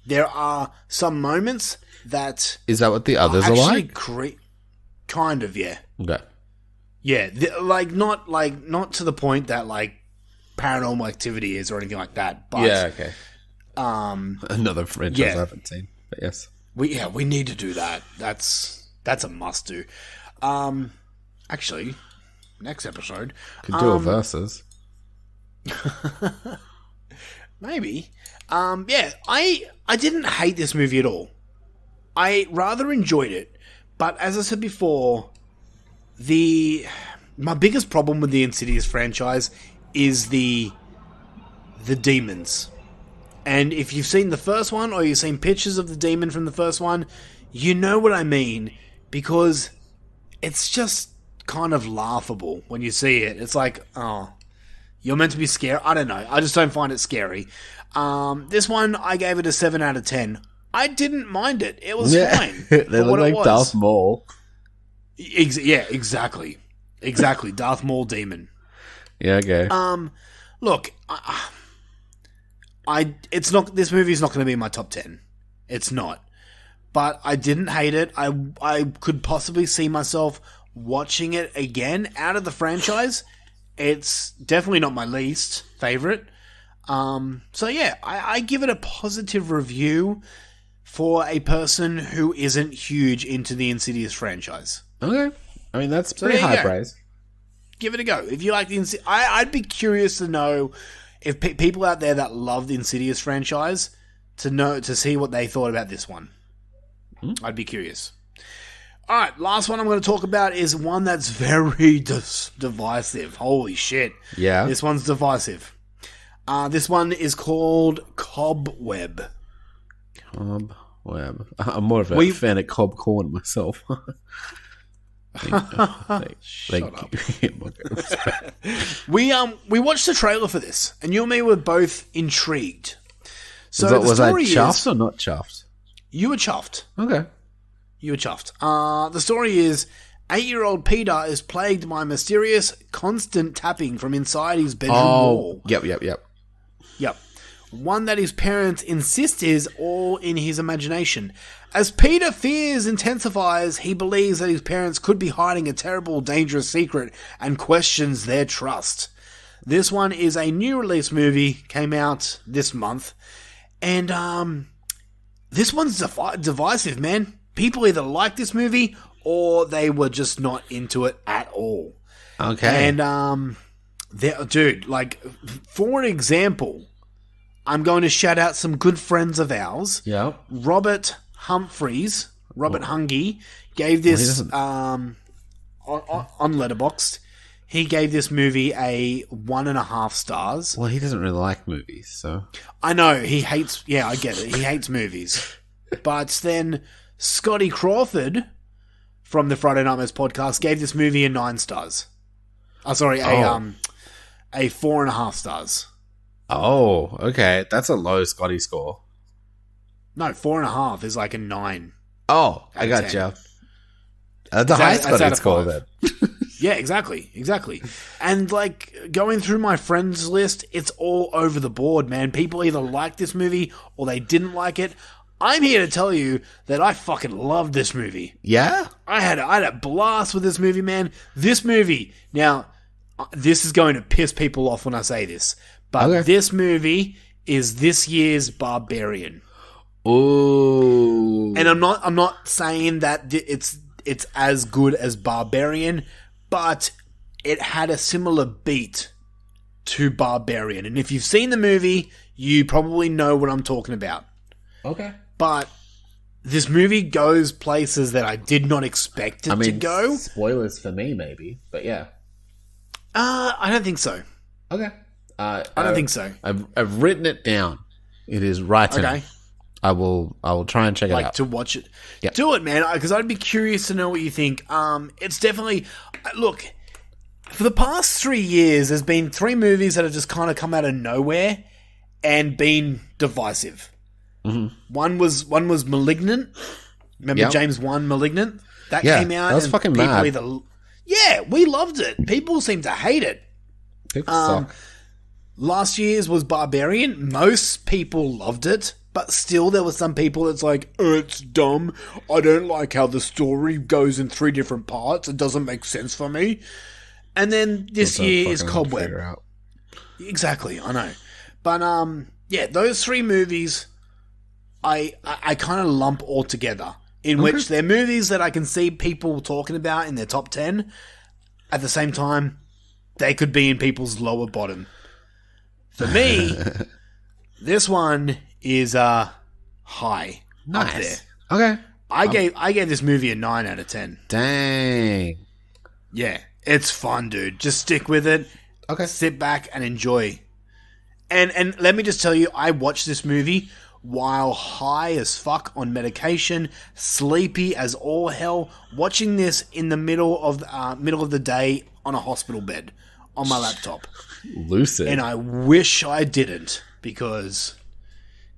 There are some moments that Is that what the others are actually like? kind of, yeah. Okay. Yeah, not to the point that like Paranormal Activity is or anything like that, but Yeah. Okay. Another franchise yeah. I haven't seen, but yes. we need to do that. That's a must do. Actually, next episode Could do a versus. maybe. Yeah, I didn't hate this movie at all. I rather enjoyed it, but as I said before, my biggest problem with the Insidious franchise is the demons. And if you've seen the first one or you've seen pictures of the demon from the first one, you know what I mean, because it's just kind of laughable when you see it. It's like, oh, you're meant to be scared. I don't know. I just don't find it scary. This one, I gave it a 7 out of 10. I didn't mind it. It was fine. They for look what it like was. Darth Maul. Yeah, exactly. Exactly. Darth Maul demon. Yeah, okay. Look, it's not. This movie's not going to be in my top 10. It's not. But I didn't hate it. I could possibly see myself watching it again out of the franchise. It's definitely not my least favorite. So yeah, I give it a positive review for a person who isn't huge into the Insidious franchise. Okay. I mean, that's pretty there you high go. praise. Give it a go. If you like the I'd be curious to know if people out there that love the Insidious franchise to see what they thought about this one. I'd be curious. All right, last one I'm going to talk about is one that's very divisive. Holy shit. Yeah. This one's divisive. This one is called COBWEB. COBWEB. I'm more of a fan of Cobb Corn myself. Thank you. We watched the trailer for this, and you and me were both intrigued. So was I chuffed or not chuffed? You were chuffed. Okay. You were chuffed. The story is 8-year-old Peter is plagued by mysterious, constant tapping from inside his bedroom wall. Yep. Yep. One that his parents insist is all in his imagination. As Peter fears intensifies, he believes that his parents could be hiding a terrible, dangerous secret and questions their trust. This one is a new release movie, came out this month, and this one's divisive, man. People either like this movie or they were just not into it at all. Okay. And, dude, like, for example, I'm going to shout out some good friends of ours. Yeah. Robert Hungy, gave this on Letterboxd. He gave this movie a 1.5 stars. Well, he doesn't really like movies, so I know he hates. Yeah, I get it. He hates movies. But then Scotty Crawford from the Friday Nightmares podcast gave this movie a 9 stars. A 4.5 stars. Oh, okay. That's a low Scotty score. No, 4.5 is like a 9. Oh, I got you. That's a high Scotty score then. Yeah, exactly. And like going through my friends list, it's all over the board, man. People either like this movie or they didn't like it. I'm here to tell you that I fucking loved this movie. Yeah? I had a blast with this movie, man. This movie, now, this is going to piss people off when I say this, but This movie is this year's Barbarian. Ooh. And I'm not saying that it's as good as Barbarian, but it had a similar beat to Barbarian. And if you've seen the movie, you probably know what I'm talking about. Okay. But this movie goes places that I did not expect it to go. Spoilers for me, maybe, but yeah. I don't think so. Okay. I don't think so. I've written it down. It is written. Okay. I will try and check it out. Like to watch it. Yep. Do it, man, because I'd be curious to know what you think. It's definitely... Look, for the past 3 years, there's been 3 movies that have just kind of come out of nowhere and been divisive. Mm-hmm. One was Malignant. Remember James Wan, Malignant? That came out. That was fucking mad. Yeah, we loved it. People seem to hate it. People suck. Last year's was Barbarian. Most people loved it. But still, there were some people that's like, it's dumb. I don't like how the story goes in 3 different parts. It doesn't make sense for me. And then this year is COBWEB. Exactly, I know. But, those 3 movies, I kind of lump all together. In which they're movies that I can see people talking about in their top 10. At the same time, they could be in people's lower bottom. For me, this one is high up there. Okay. I gave this movie a 9 out of 10. Dang. Yeah, it's fun, dude. Just stick with it. Okay. Sit back and enjoy. And let me just tell you, I watched this movie while high as fuck on medication, sleepy as all hell, watching this in the middle of the day on a hospital bed on my laptop. Lucid. And I wish I didn't, because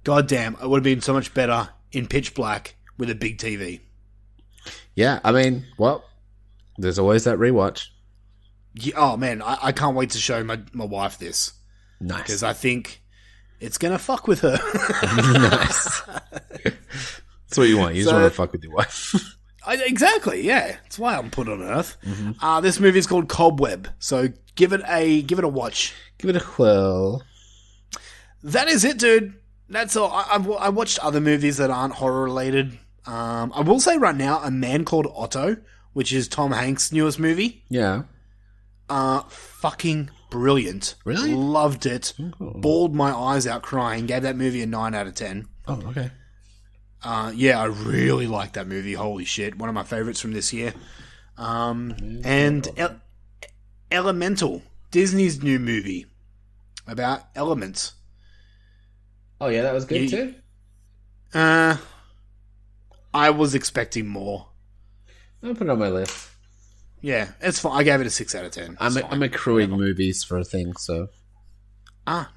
goddamn, it would have been so much better in pitch black with a big TV. Yeah, I mean, well, there's always that rewatch. Yeah, oh man, I can't wait to show my wife this. Nice. Because I think it's going to fuck with her. Nice. That's what you want. You just want to fuck with your wife. Exactly, yeah. That's why I'm put on Earth. Mm-hmm. This movie is called COBWEB, so give it a watch. Give it a whirl. That is it, dude. That's all. I watched other movies that aren't horror related. I will say right now, A Man Called Otto, which is Tom Hanks' newest movie. Yeah. Fucking brilliant. Really? Loved it. Bawled my eyes out crying. Gave that movie a 9 out of 10. Oh, okay. Yeah, I really like that movie. Holy shit. One of my favorites from this year. Elemental, Disney's new movie about elements. Oh, yeah, that was good too? I was expecting more. I'll put it on my list. Yeah, it's fine. I gave it a 6 out of 10. I'm accruing movies for a thing, so...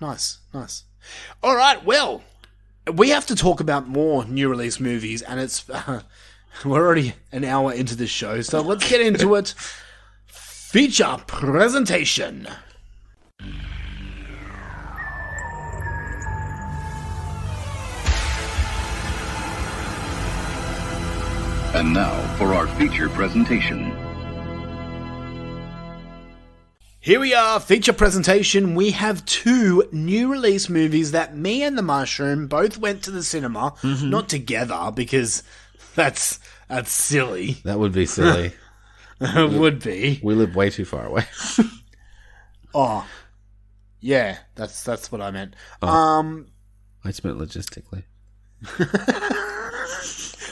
Nice. All right, well, we have to talk about more new release movies, and it's we're already an hour into this show, so let's get into it. Feature presentation. And now for our feature presentation. Here we are, feature presentation. We have 2 new release movies that me and the Mushroom both went to the cinema, not together because that's silly. That would be silly. It would be. We live way too far away. Oh, yeah, that's what I meant. I just meant logistically.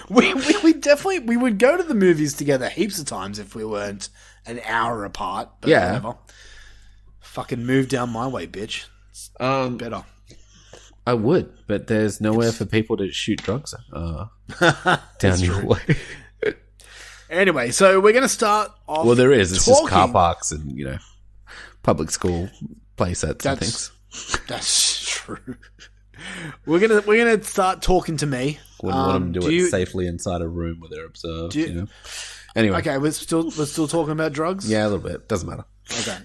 We definitely would go to the movies together heaps of times if we weren't an hour apart. But Yeah. whatever. Fucking move down my way, bitch. It's better. I would, but there's nowhere for people to shoot drugs down your way. Anyway, so we're going to start off. Well, there is. It's just car talking- parks and, public school play sets and things. That's true. We're gonna start talking to me. Wouldn't want them to do it safely inside a room where they're observed. Anyway, Okay, we're still talking about drugs. yeah, a little bit. Doesn't matter. Okay.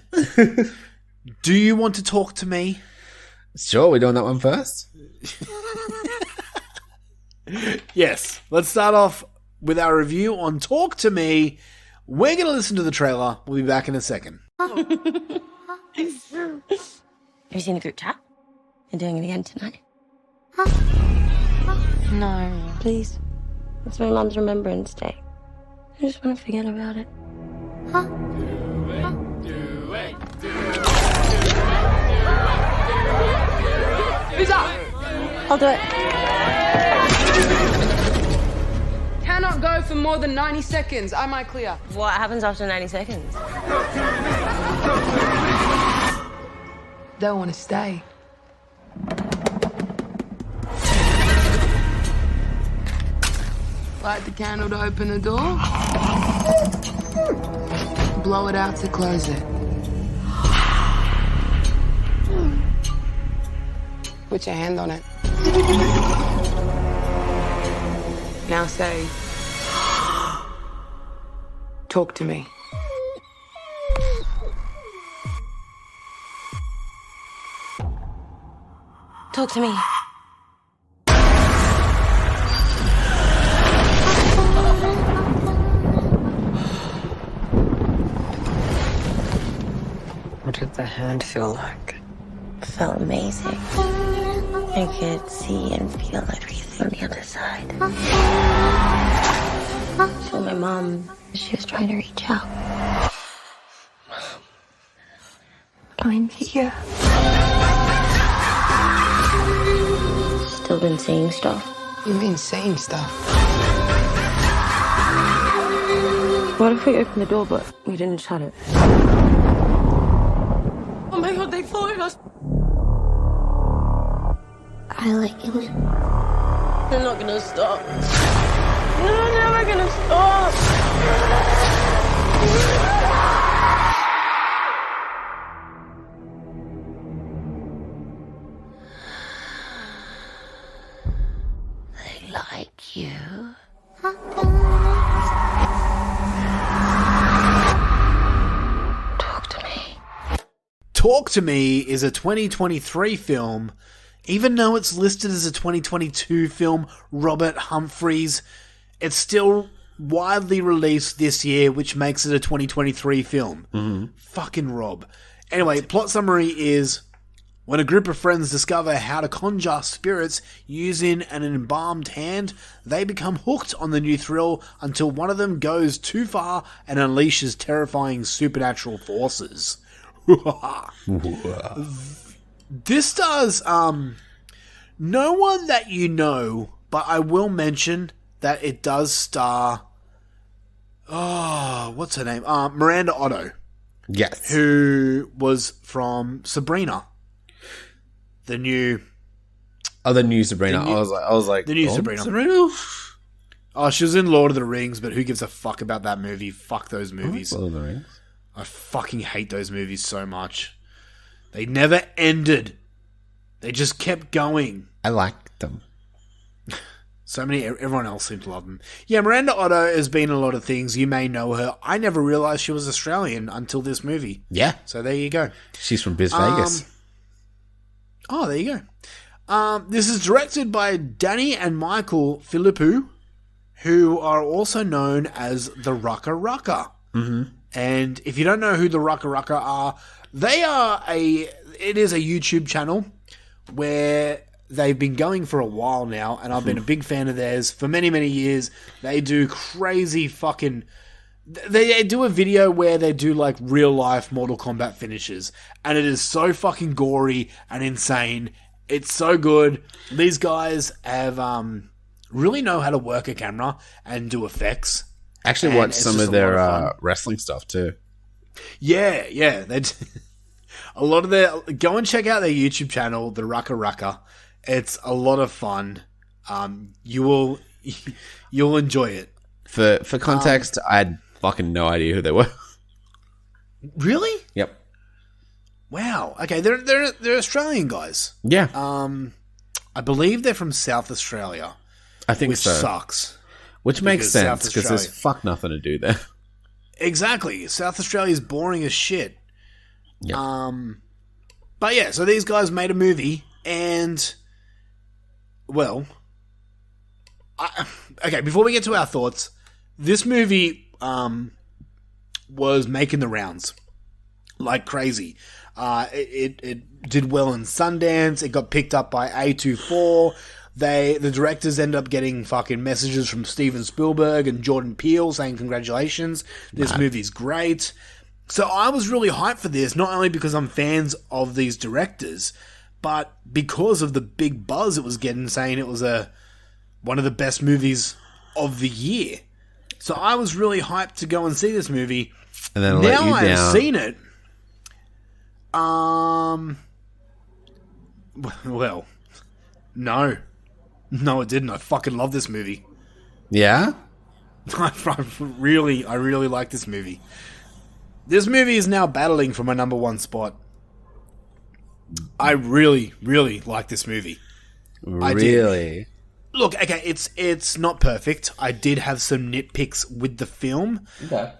Do you want to talk to me? Sure, we're doing that one first. Yes. Let's start off with our review on Talk to Me. We're going to listen to the trailer. We'll be back in a second. Have you seen the group chat? You're doing it again tonight. No. Please. It's my mom's Remembrance Day. I just want to forget about it. Who's up? I'll do it. Cannot go for more than 90 seconds. Am I clear? What happens after 90 seconds? Don't want to stay. Light the candle to open the door. Blow it out to close it. Put your hand on it. Now say, talk to me. Talk to me. What did the hand feel like? It felt amazing. I could see and feel everything on the other side. So my mom, she was trying to reach out. I'm here. Still been saying stuff. You've been saying stuff. What if we opened the door but we didn't shut it? Oh my god, they followed us! I like you. They're not gonna stop. They're never gonna stop! They like you. Talk to me. Talk to Me is a 2023 film. Even though it's listed as a 2022 film, Robert Humphries, it's still widely released this year, which makes it a 2023 film. Fucking Rob. Anyway, plot summary is, when a group of friends discover how to conjure spirits using an embalmed hand, they become hooked on the new thrill until one of them goes too far and unleashes terrifying supernatural forces. This stars no one that you know but I will mention that it does star... Oh, what's her name? Miranda Otto. Yes. Who was from Sabrina. The new Sabrina. I was like, the new Sabrina. Oh, she was in Lord of the Rings, but who gives a fuck about that movie? Fuck those movies. Lord of the Rings. I fucking hate those movies so much. They never ended. They just kept going. I liked them. Everyone else seemed to love them. Yeah, Miranda Otto has been in a lot of things. You may know her. I never realised she was Australian until this movie. Yeah. So there you go. She's from Biz Vegas. Oh, there you go. This is directed by Danny and Michael Philippou, who are also known as the Rucka Rucka. Mm-hmm. And if you don't know who the Rucka Rucka are, it is a YouTube channel where they've been going for a while now, and I've been a big fan of theirs for many, many years. They do crazy fucking... They do a video where they do, like, real-life Mortal Kombat finishes, and it is so fucking gory and insane. It's so good. These guys have really know how to work a camera and do effects. Actually watched some of their wrestling stuff, too. Yeah. A lot of their... Go and check out their YouTube channel, the Rucka Rucka. It's a lot of fun. You'll enjoy it. For context, I had fucking no idea who they were. Really? Yep. Wow. Okay, they're Australian guys. Yeah. I believe they're from South Australia. I think which so. Sucks. Which makes sense because there's fuck nothing to do there. Exactly. South Australia is boring as shit. Yep. But yeah, so these guys made a movie and... Well, okay, before we get to our thoughts, this movie was making the rounds like crazy. It did well in Sundance. It got picked up by A24. The directors ended up getting fucking messages from Steven Spielberg and Jordan Peele saying congratulations, this movie's great. So I was really hyped for this, not only because I'm fans of these directors, but because of the big buzz it was getting, saying it was one of the best movies of the year. So I was really hyped to go and see this movie. And then now I've seen it. Well, no, it didn't. I fucking love this movie. Yeah? I really like this movie. This movie is now battling for my number one spot. I really, really like this movie. Really? Look, okay, it's not perfect. I did have some nitpicks with the film. Okay.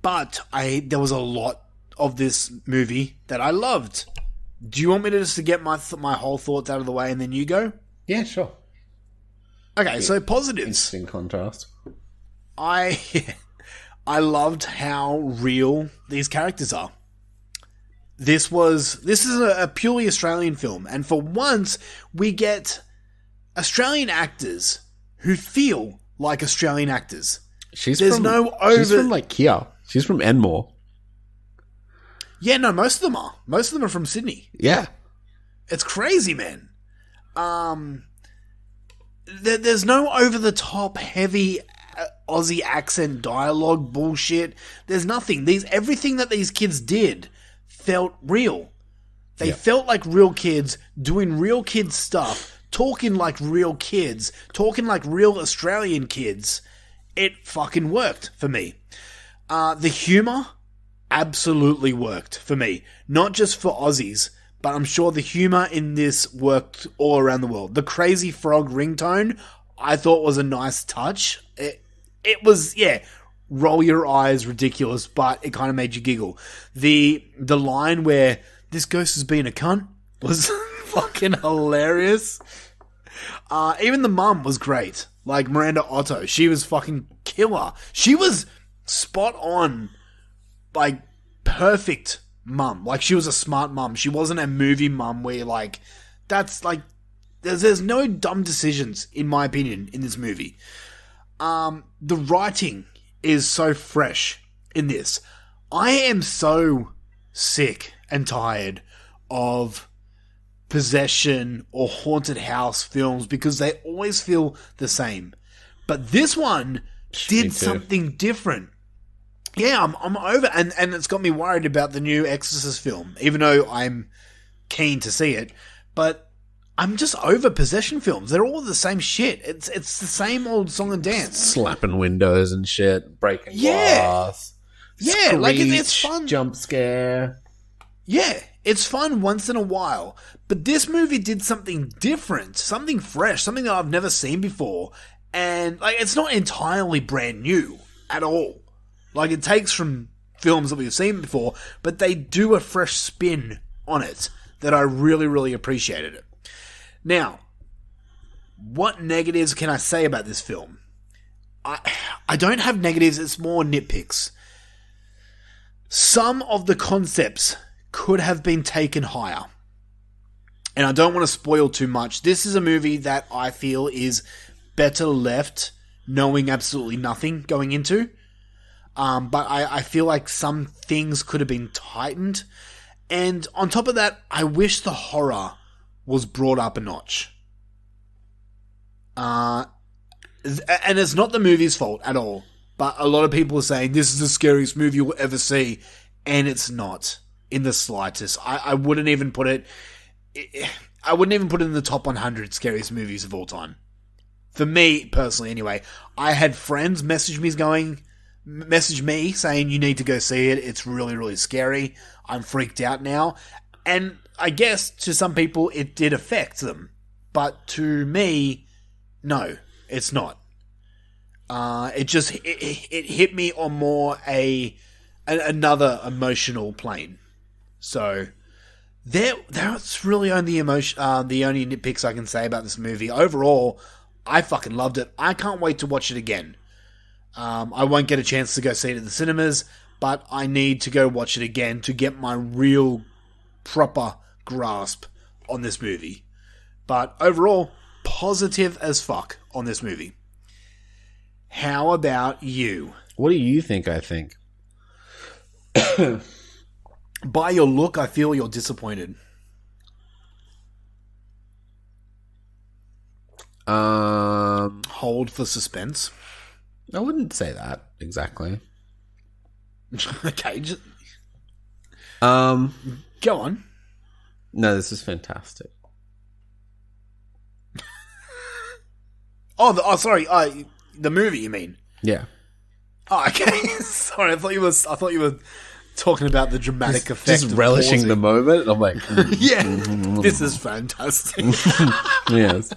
But there was a lot of this movie that I loved. Do you want me to just get my whole thoughts out of the way and then you go? Yeah, sure. Okay, so positives. Interesting contrast. I loved how real these characters are. This is a purely Australian film, and for once we get Australian actors who feel like Australian actors. She's from like here. She's from Enmore. Yeah, no, most of them are. Most of them are from Sydney. Yeah. It's crazy, man. There's no over-the-top, heavy Aussie accent dialogue bullshit. There's nothing. Everything that these kids did felt real. They felt like real kids doing real kid stuff, talking like real kids, talking like real Australian kids. It fucking worked for me. The humor absolutely worked for me. Not just for Aussies, but I'm sure the humor in this worked all around the world. The Crazy Frog ringtone, I thought was a nice touch. It was, roll your eyes ridiculous, but it kind of made you giggle. The line where this ghost has been a cunt was fucking hilarious. Even the mum was great. Like Miranda Otto, she was fucking killer. She was spot on, like perfect mum. Like she was a smart mum. She wasn't a movie mum where like, that's like, there's no dumb decisions in my opinion in this movie. The writing is so fresh in this. I am so sick and tired of possession or haunted house films because they always feel the same. But this one did something different. Yeah, I'm over, and it's got me worried about the new Exorcist film, even though I'm keen to see it. But I'm just over possession films. They're all the same shit. It's the same old song and dance. Slapping windows and shit, breaking glass. Yeah, like it's fun. Jump scare. Yeah, it's fun once in a while. But this movie did something different, something fresh, something that I've never seen before. And like, it's not entirely brand new at all. Like, it takes from films that we've seen before, but they do a fresh spin on it that I really, really appreciated it. Now, what negatives can I say about this film? I don't have negatives, it's more nitpicks. Some of the concepts could have been taken higher. And I don't want to spoil too much. This is a movie that I feel is better left knowing absolutely nothing going into. But I feel like some things could have been tightened. And on top of that, I wish the horror was brought up a notch. And it's not the movie's fault at all. But a lot of people are saying this is the scariest movie you'll ever see. And it's not in the slightest. I wouldn't even put it... I wouldn't even put it in the top 100 scariest movies of all time. For me, personally, anyway. I had friends message me saying, you need to go see it. It's really, really scary. I'm freaked out now. And I guess to some people it did affect them. But to me, no, it's not. It hit me on more another emotional plane. So that's really only the only nitpicks I can say about this movie. Overall, I fucking loved it. I can't wait to watch it again. I won't get a chance to go see it at the cinemas, but I need to go watch it again to get my real proper grasp on this movie. But overall, positive as fuck on this movie. How about you? What do you think I think? By your look, I feel you're disappointed. Hold for suspense. I wouldn't say that exactly. Okay, just go on. No, this is fantastic. Sorry. The movie, you mean? Yeah. Oh, okay. Sorry, I thought you were talking about the dramatic effect. Just relishing the moment. I'm like, yeah, this is fantastic. Yes.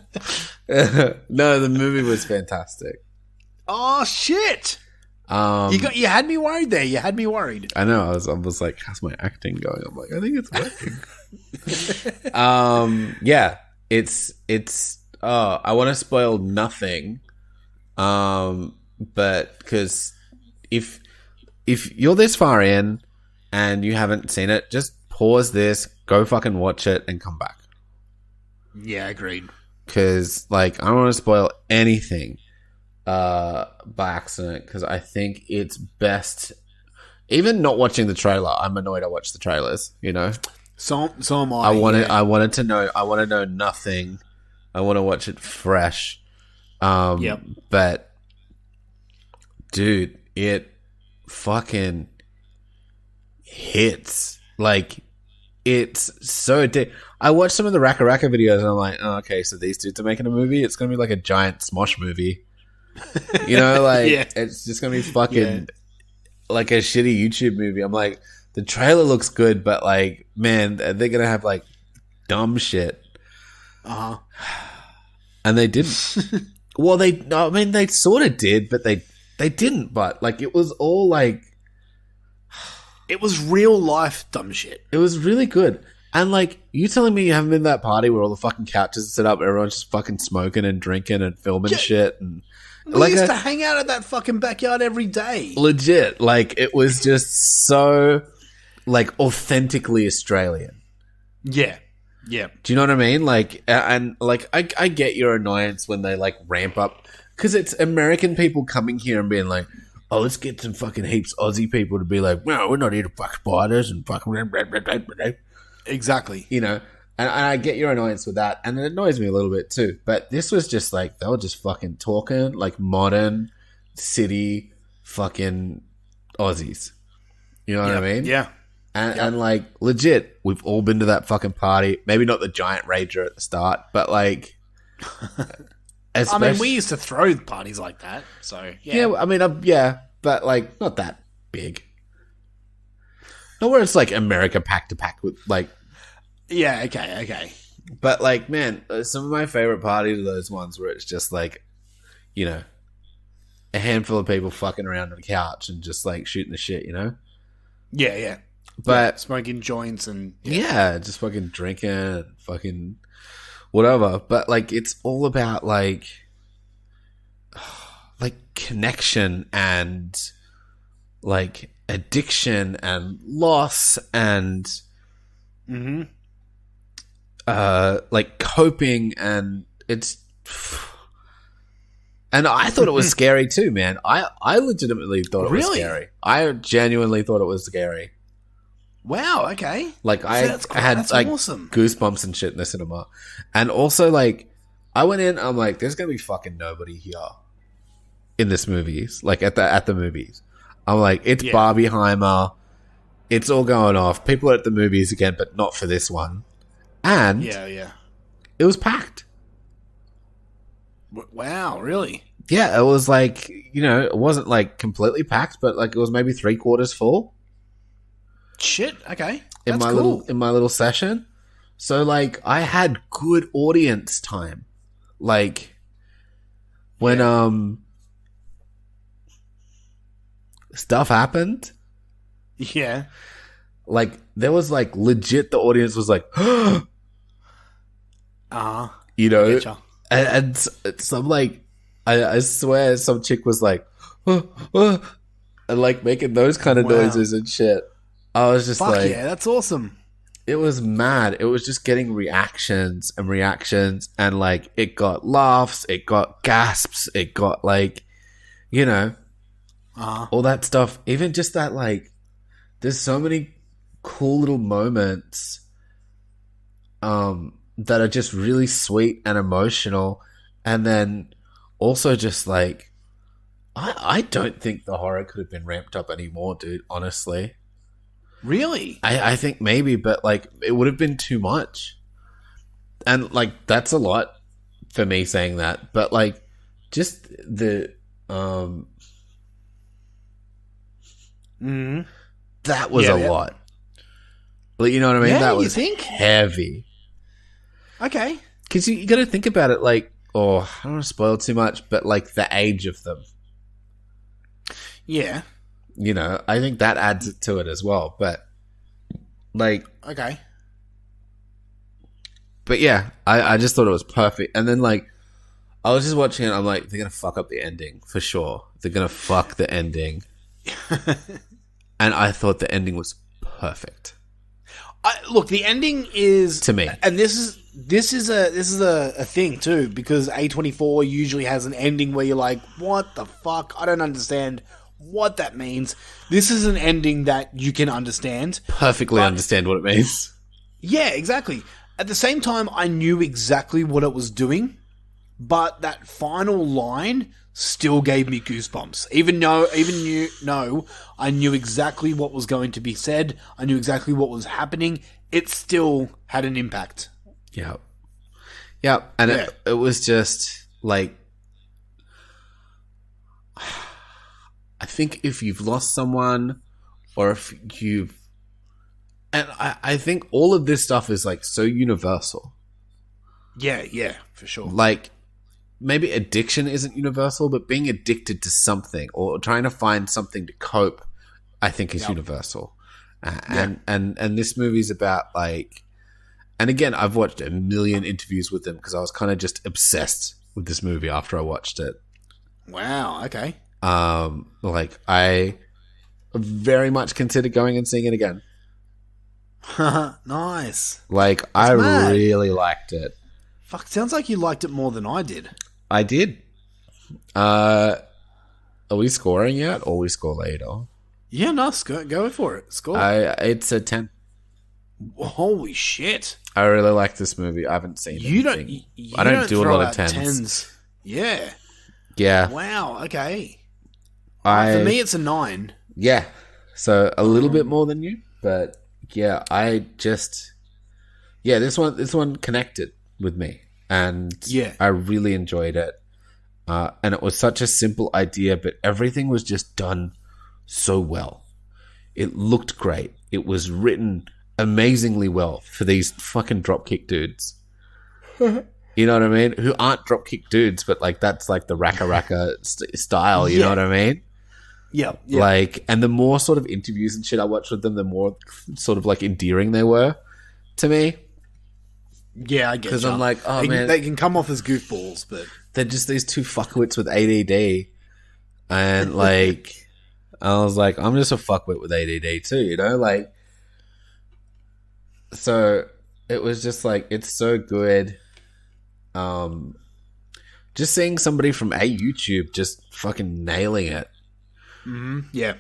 No, the movie was fantastic. Oh shit! You had me worried there. You had me worried. I know. I was like, how's my acting going? I'm like, I think it's working. Yeah, it's. I want to spoil nothing. But because if you're this far in and you haven't seen it, just pause this, go fucking watch it, and come back. Yeah, agreed. Because like I don't want to spoil anything by accident, because I think it's best. Even not watching the trailer, I'm annoyed I watched the trailers. You know, so am I. I wanted to know. I want to know nothing. I want to watch it fresh. Yep. But dude, it fucking hits. Like, it's so I watched some of the Raka Raka videos and I'm like, oh, okay, so these dudes are making a movie. It's gonna be like a giant Smosh movie. You know, like yeah. It's just gonna be fucking like a shitty YouTube movie. I'm like, the trailer looks good, but like, man, they're gonna have like dumb shit. Uh-huh. And they didn't. Well, they sort of did, but they didn't. But like, it was all like, it was real life dumb shit. It was really good. And like, you telling me you haven't been to that party where all the fucking couches are set up, everyone's just fucking smoking and drinking and filming shit, and we used to hang out at that fucking backyard every day. Legit, like it was just so like authentically Australian. Yeah. Yeah. Do you know what I mean? Like, and like, I get your annoyance when they like ramp up, because it's American people coming here and being like, oh, let's get some fucking heaps Aussie people to be like, no, we're not here to fuck spiders and fuck. Exactly. You know, And I get your annoyance with that, and it annoys me a little bit too. But this was just like, they were just fucking talking like modern city fucking Aussies. You know what I mean? Yeah. And like, legit, we've all been to that fucking party. Maybe not the giant rager at the start, but like... I mean, we used to throw parties like that, so yeah. Yeah, I mean, but like, not that big. Not where it's like America pack to pack with like... Yeah, okay. But like, man, some of my favorite parties are those ones where it's just like, you know, a handful of people fucking around on the couch and just like shooting the shit, you know? Yeah. But smoking joints and just fucking drinking and fucking whatever. But like, it's all about like connection and like addiction and loss and like coping, and it's, and I thought it was scary too, man. I legitimately thought it was scary. I genuinely thought it was scary. Wow, okay. Like I had like awesome. goosebumps and shit in the cinema. And also like I went in, I'm like, there's gonna be fucking nobody here in this movies. Like at the movies. I'm like, it's Barbieheimer. It's all going off. People are at the movies again, but not for this one. And it was packed. Wow, really? Yeah, it was like, you know, it wasn't like completely packed, but like it was maybe 3/4 full. Shit, okay. In my little session. So like I had good audience time. Like when stuff happened. Yeah. Like there was like legit, the audience was like you know, and some like I swear some chick was like and like making those kind of noises and shit. I was just like, yeah, that's awesome. It was mad. It was just getting reactions, and like it got laughs, it got gasps, it got like, you know, all that stuff. Even just that, like, there's so many cool little moments that are just really sweet and emotional, and then also just like, I don't think the horror could have been ramped up anymore, dude. Honestly. Really? I think maybe, but like it would have been too much. And like that's a lot for me saying that. But like just the that was a lot. Like, you know what I mean? Yeah, that was you think? Heavy. Okay. Because you got to think about it like, I don't want to spoil too much, but like the age of them. Yeah. You know, I think that adds to it as well. But, like... Okay. But yeah, I just thought it was perfect. And then, like, I was just watching it, I'm like, they're going to fuck up the ending, for sure. They're going to fuck the ending. And I thought the ending was perfect. Look, the ending is... To me. And this is a thing, too, because A24 usually has an ending where you're like, what the fuck? I don't understand what that means. This is an ending that you can understand. Perfectly understand what it means. Yeah, exactly. At the same time, I knew exactly what it was doing, but that final line still gave me goosebumps. Even though I knew exactly what was going to be said, I knew exactly what was happening, it still had an impact. Yeah. Yeah, and it was just like, I think if you've lost someone, or if you've... And I think all of this stuff is, like, so universal. Yeah, for sure. Like, maybe addiction isn't universal, but being addicted to something or trying to find something to cope, I think is universal. And this movie's about, like... And again, I've watched a million interviews with them because I was kind of just obsessed with this movie after I watched it. Wow, okay. Like, I very much consider going and seeing it again. Nice. Like, That's I mad. really liked it. Fuck, sounds like you liked it more than I did. I did. Are we scoring yet, or we score later? Yeah, no, go for it. Score. It's a 10. Holy shit. I really like this movie. I haven't seen it. I don't do a throw lot of out tens. Yeah. Yeah. Wow. Okay. For me, it's a 9. Yeah. So a little bit more than you, but yeah, this one connected with me, and I really enjoyed it. And it was such a simple idea, but everything was just done so well. It looked great. It was written amazingly well for these fucking dropkick dudes. You know what I mean? Who aren't dropkick dudes, but like that's like the raka style. You know what I mean? Yeah. Like, and the more sort of interviews and shit I watched with them, the more sort of like endearing they were to me. Yeah, I get it. Because I'm like, oh man, they can come off as goofballs, but they're just these two fuckwits with ADD, and like, I was like, I'm just a fuckwit with ADD too, you know, like. So it was just like, it's so good. Just seeing somebody from YouTube just fucking nailing it. Mm-hmm. Yeah.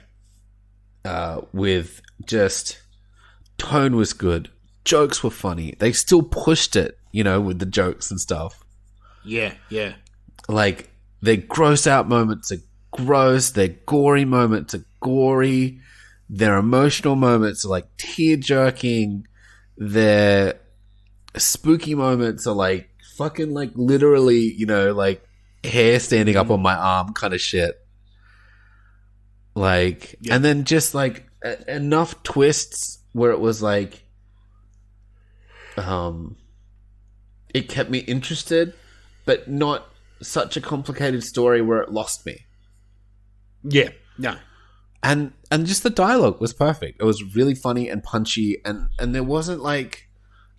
With just tone was good, jokes were funny. They still pushed it, you know, with the jokes and stuff. Yeah. Like their gross out moments are gross. Their gory moments are gory. Their emotional moments are like tear jerking. Their spooky moments are like fucking like literally, you know, like hair standing up on my arm kind of shit. Like, and then just like enough twists where it was like, it kept me interested, but not such a complicated story where it lost me. Yeah, no. And just the dialogue was perfect. It was really funny and punchy, and there wasn't like,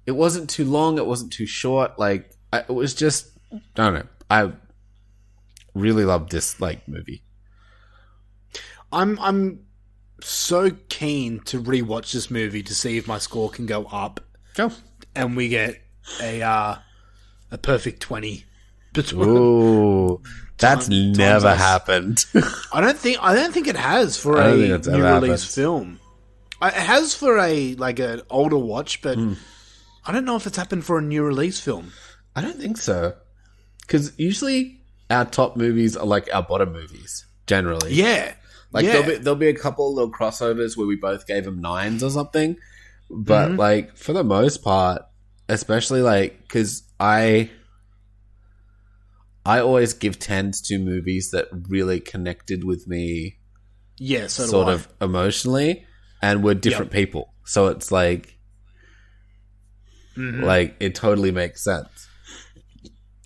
it wasn't too long, it wasn't too short. Like, it was just, I don't know. I really loved this like movie. I'm so keen to rewatch this movie to see if my score can go up. And we get a perfect 20 between. Ooh, that's never happened. I don't think it has for a new release film. It has for an older watch, but I don't know if it's happened for a new release film. I don't think so, because usually our top movies are like our bottom movies generally. Yeah. Like there'll be a couple of little crossovers where we both gave them 9s or something, but like for the most part, especially like because I always give 10s to movies that really connected with me, sort of emotionally, and were different people. So it's like, like it totally makes sense.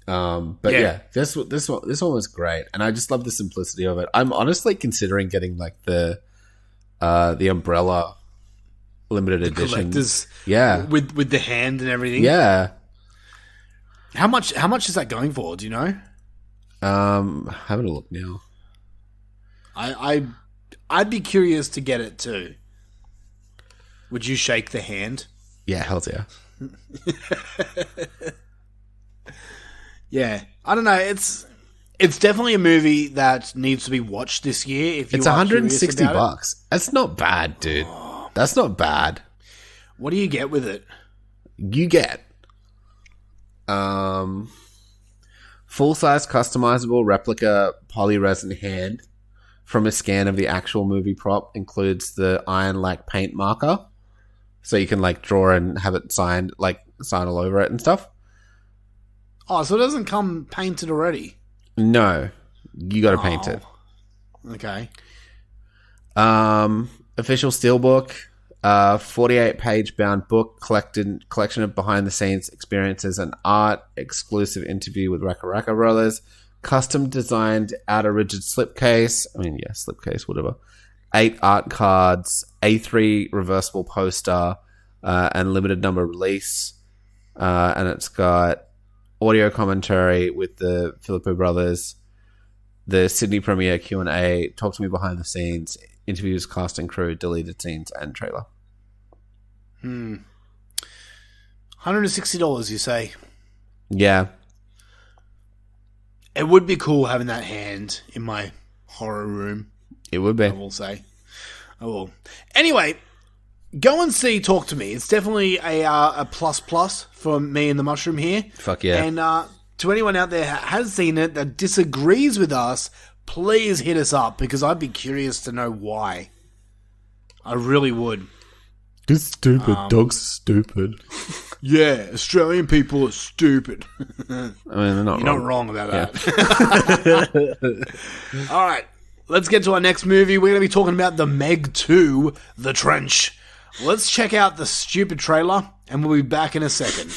But this one was great, and I just love the simplicity of it. I'm honestly considering getting like the Umbrella limited edition, with the hand and everything. Yeah. How much is that going for? Do you know? Having a look now. I'd be curious to get it too. Would you shake the hand? Yeah, hell yeah. Yeah, I don't know. It's definitely a movie that needs to be watched this year. If you it's are $160. That's not bad, dude. That's not bad. What do you get with it? You get full-size customizable replica polyresin hand from a scan of the actual movie prop. Includes the iron lac paint marker, so you can like draw and have it signed, like sign all over it and stuff. Oh, so it doesn't come painted already? No, you got to paint it. Okay. Official steelbook, 48-page bound book, collection of behind-the-scenes experiences and art, exclusive interview with Raka Raka Brothers, custom designed outer rigid slipcase. I mean, yeah, slipcase, whatever. 8 art cards, A3 reversible poster, and limited number release. And it's got audio commentary with the Philippou brothers, the Sydney premiere Q&A, talk to me behind the scenes, interviews, cast and crew, deleted scenes, and trailer. $160, you say? Yeah. It would be cool having that hand in my horror room. It would be. I will say. I will. Anyway, go and see Talk to Me. It's definitely a plus for me and the Mushroom here. Fuck yeah. And to anyone out there that has seen it that disagrees with us, please hit us up because I'd be curious to know why. I really would. It's stupid. Dogs are stupid. Yeah, Australian people are stupid. I mean, they're not You're wrong. not wrong about that. All right, let's get to our next movie. We're going to be talking about The Meg 2, The Trench. Let's check out the stupid trailer, and we'll be back in a second.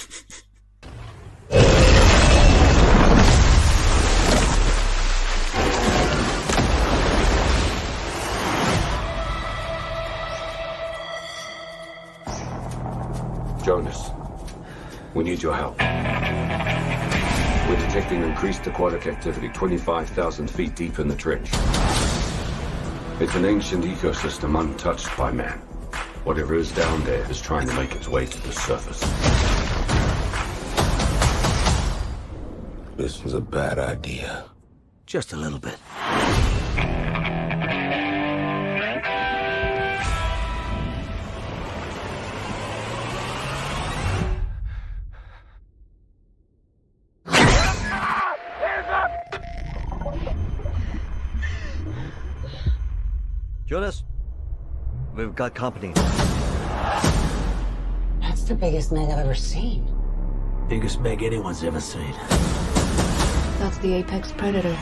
Jonas, we need your help. We're detecting increased aquatic activity 25,000 feet deep in the trench. It's an ancient ecosystem untouched by man. Whatever is down there is trying to make its way to the surface. This was a bad idea. Just a little bit. Jonas, we've got company. That's the biggest Meg I've ever seen. Biggest Meg anyone's ever seen. That's the apex predator.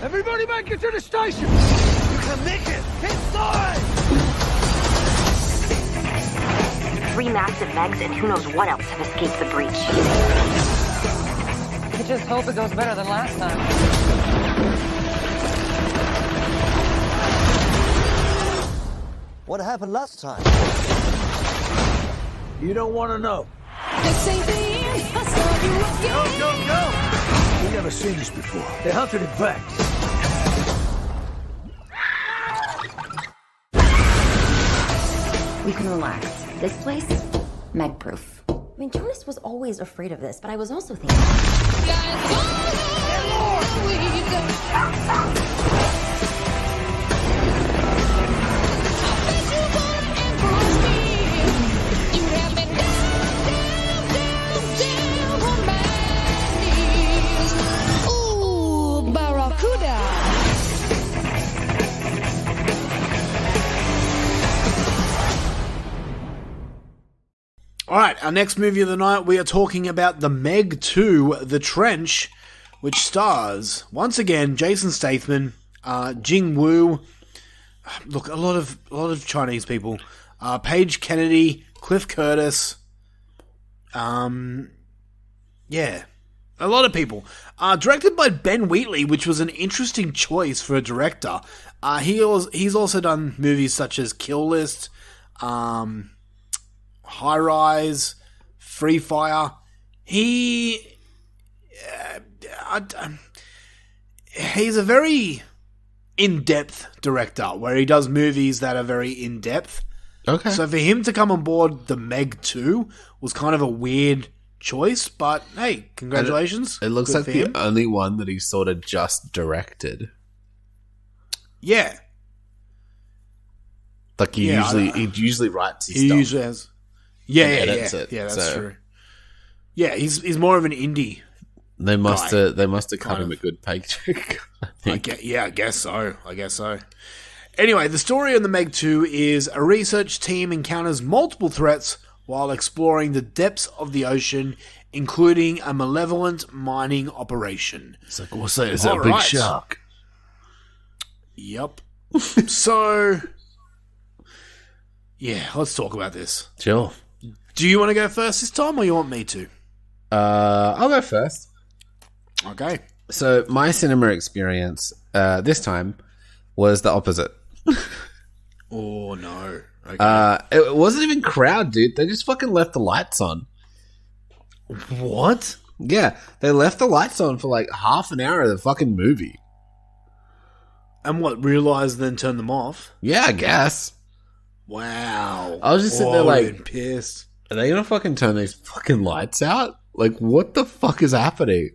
Everybody make it to the station! You can make it! Inside! 3 massive Megs and who knows what else have escaped the breach. I just hope it goes better than last time. What happened last time? You don't want to know. Go! We've never seen this before. They hunted it back. You can relax. This place, Meg-proof. I mean, Jonas was always afraid of this, but I was also thinking... Alright, our next movie of the night, we are talking about The Meg 2, The Trench, which stars, once again, Jason Statham, Jing Woo, look, a lot of Chinese people, Paige Kennedy, Cliff Curtis, yeah, a lot of people. Directed by Ben Wheatley, which was an interesting choice for a director. He's also done movies such as Kill List, High Rise, Free Fire. He's a very in-depth director, where he does movies that are very in-depth. Okay. So for him to come on board The Meg 2 was kind of a weird choice, but hey, congratulations. It looks Good like for the him. only one that he sort of just directed. Yeah. Like he usually writes his He stuff. usually has. Yeah, and yeah, edits yeah. it, Yeah, that's so- true. Yeah, he's more of an indie. They must guy, have cut kind him of. a good paycheck. I guess so. Anyway, the story on The Meg 2 is a research team encounters multiple threats while exploring the depths of the ocean, including a malevolent mining operation. It's like, what's that? Is that a big shark? Yep. So, yeah, let's talk about this. Sure. Do you want to go first this time, or you want me to? I'll go first. Okay. So my cinema experience this time was the opposite. Oh, no. Okay. It wasn't even crowd, dude. They just fucking left the lights on. What? Yeah, they left the lights on for like half an hour of the fucking movie. And what, realised then turn them off? Yeah, I guess. Wow. I was just sitting there I like, would've been pissed. are they gonna fucking turn these fucking lights out? Like, what the fuck is happening?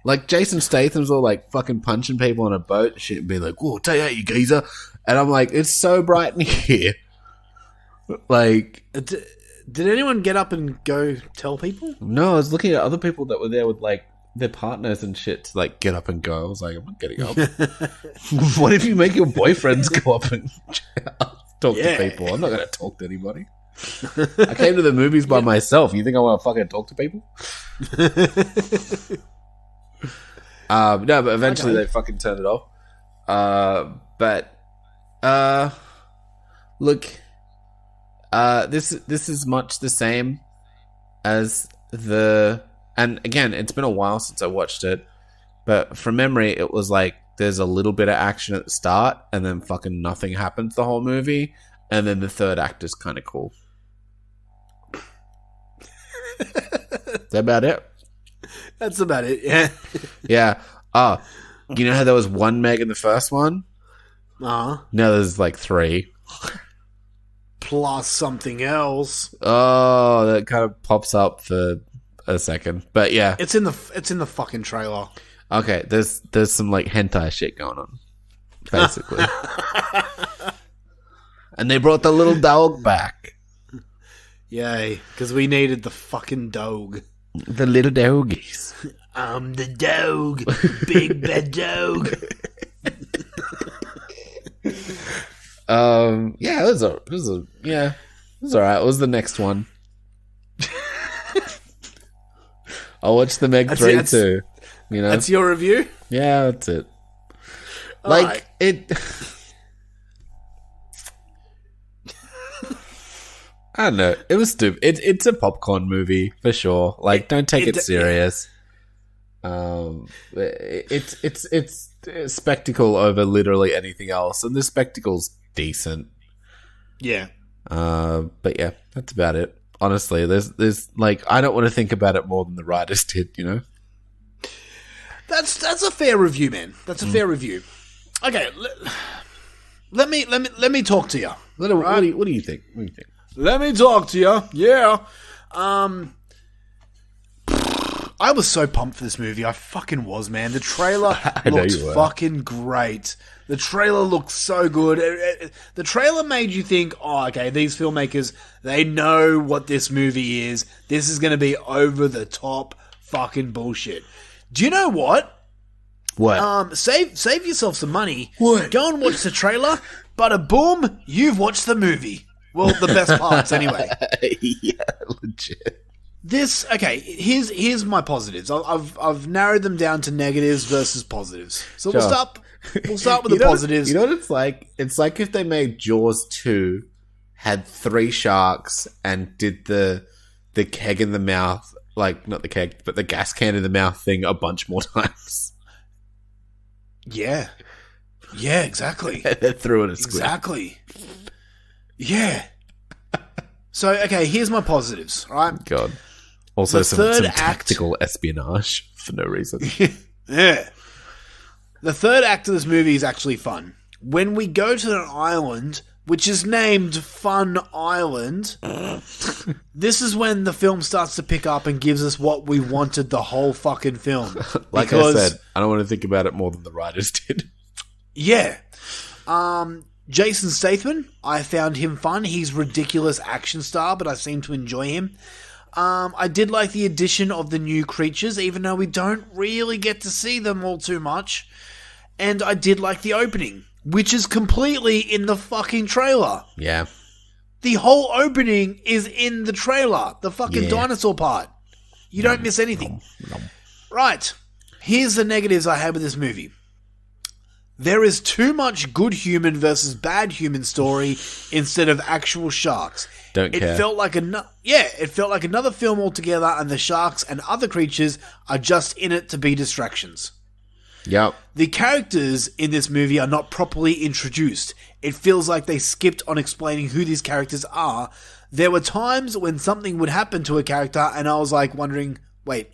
Like, Jason Statham's all like fucking punching people on a boat and shit and be like, whoa, take out, you geezer. And I'm like, it's so bright in here. Like, did anyone get up and go tell people? No, I was looking at other people that were there with like their partners and shit to like get up and go. I was like, I'm not getting up. What if you make your boyfriends go up and talk to people? I'm not going to talk to anybody. I came to the movies by myself. You think I want to fucking talk to people? No, but eventually they fucking turned it off. Look, this is much the same as and again, it's been a while since I watched it, but from memory, it was like there's a little bit of action at the start, and then fucking nothing happens the whole movie, and then the third act is kind of cool. Is that about it? That's about it, yeah. Yeah. Oh, you know how there was one Meg in the first one? Uh-huh. Now there's like 3. Plus something else. Oh, that kind of pops up for a second. But yeah. It's in the fucking trailer. Okay, there's some like hentai shit going on. Basically. And they brought the little dog back. Yay, because we needed the fucking dog. The little doggies. I'm the dog. Big bad dog. Yeah, it was alright. It was the next one. I'll watch the Meg 3 too. You know, that's your review? Yeah, that's it. It. I don't know. It was stupid. It's a popcorn movie for sure. Like, don't take it serious. It's a spectacle over literally anything else, and the spectacle's decent. Yeah. But yeah, that's about it. Honestly, there's like, I don't want to think about it more than the writers did. You know. That's a fair review, man. That's a fair review. Okay, let me talk to you. What do you think? Let me talk to you. Yeah. I was so pumped for this movie. I fucking was, man. The trailer looked fucking great. The trailer looked so good. The trailer made you think, oh, okay, these filmmakers, they know what this movie is. This is going to be over the top fucking bullshit. Do you know what? What? Save yourself some money. What? Go and watch the trailer. Bada boom, you've watched the movie. Well, the best parts, anyway. Yeah, legit. Here's my positives. I've narrowed them down to negatives versus positives. So Sure. we'll start with the positives. You know what it's like? It's like if they made Jaws 2, had 3 sharks, and did the keg in the mouth, like, not the keg, but the gas can in the mouth thing a bunch more times. Yeah. Yeah, exactly. They threw it a squid. Exactly. Yeah. So, okay, here's my positives, all right? God. Also, The some third act- tactical espionage for no reason. Yeah. The third act of this movie is actually fun. When we go to an island, which is named Fun Island, this is when the film starts to pick up and gives us what we wanted the whole fucking film. Like I said, I don't want to think about it more than the writers did. Yeah. Jason Statham, I found him fun. He's ridiculous action star, but I seem to enjoy him. I did like the addition of the new creatures, even though we don't really get to see them all too much. And I did like the opening, which is completely in the fucking trailer. Yeah. The whole opening is in the trailer. The fucking dinosaur part. You don't miss anything. Right. Here's the negatives I had with this movie. There is too much good human versus bad human story instead of actual sharks. Don't care. It felt like another film altogether, and the sharks and other creatures are just in it to be distractions. Yep. The characters in this movie are not properly introduced. It feels like they skipped on explaining who these characters are. There were times when something would happen to a character and I was like wondering, wait,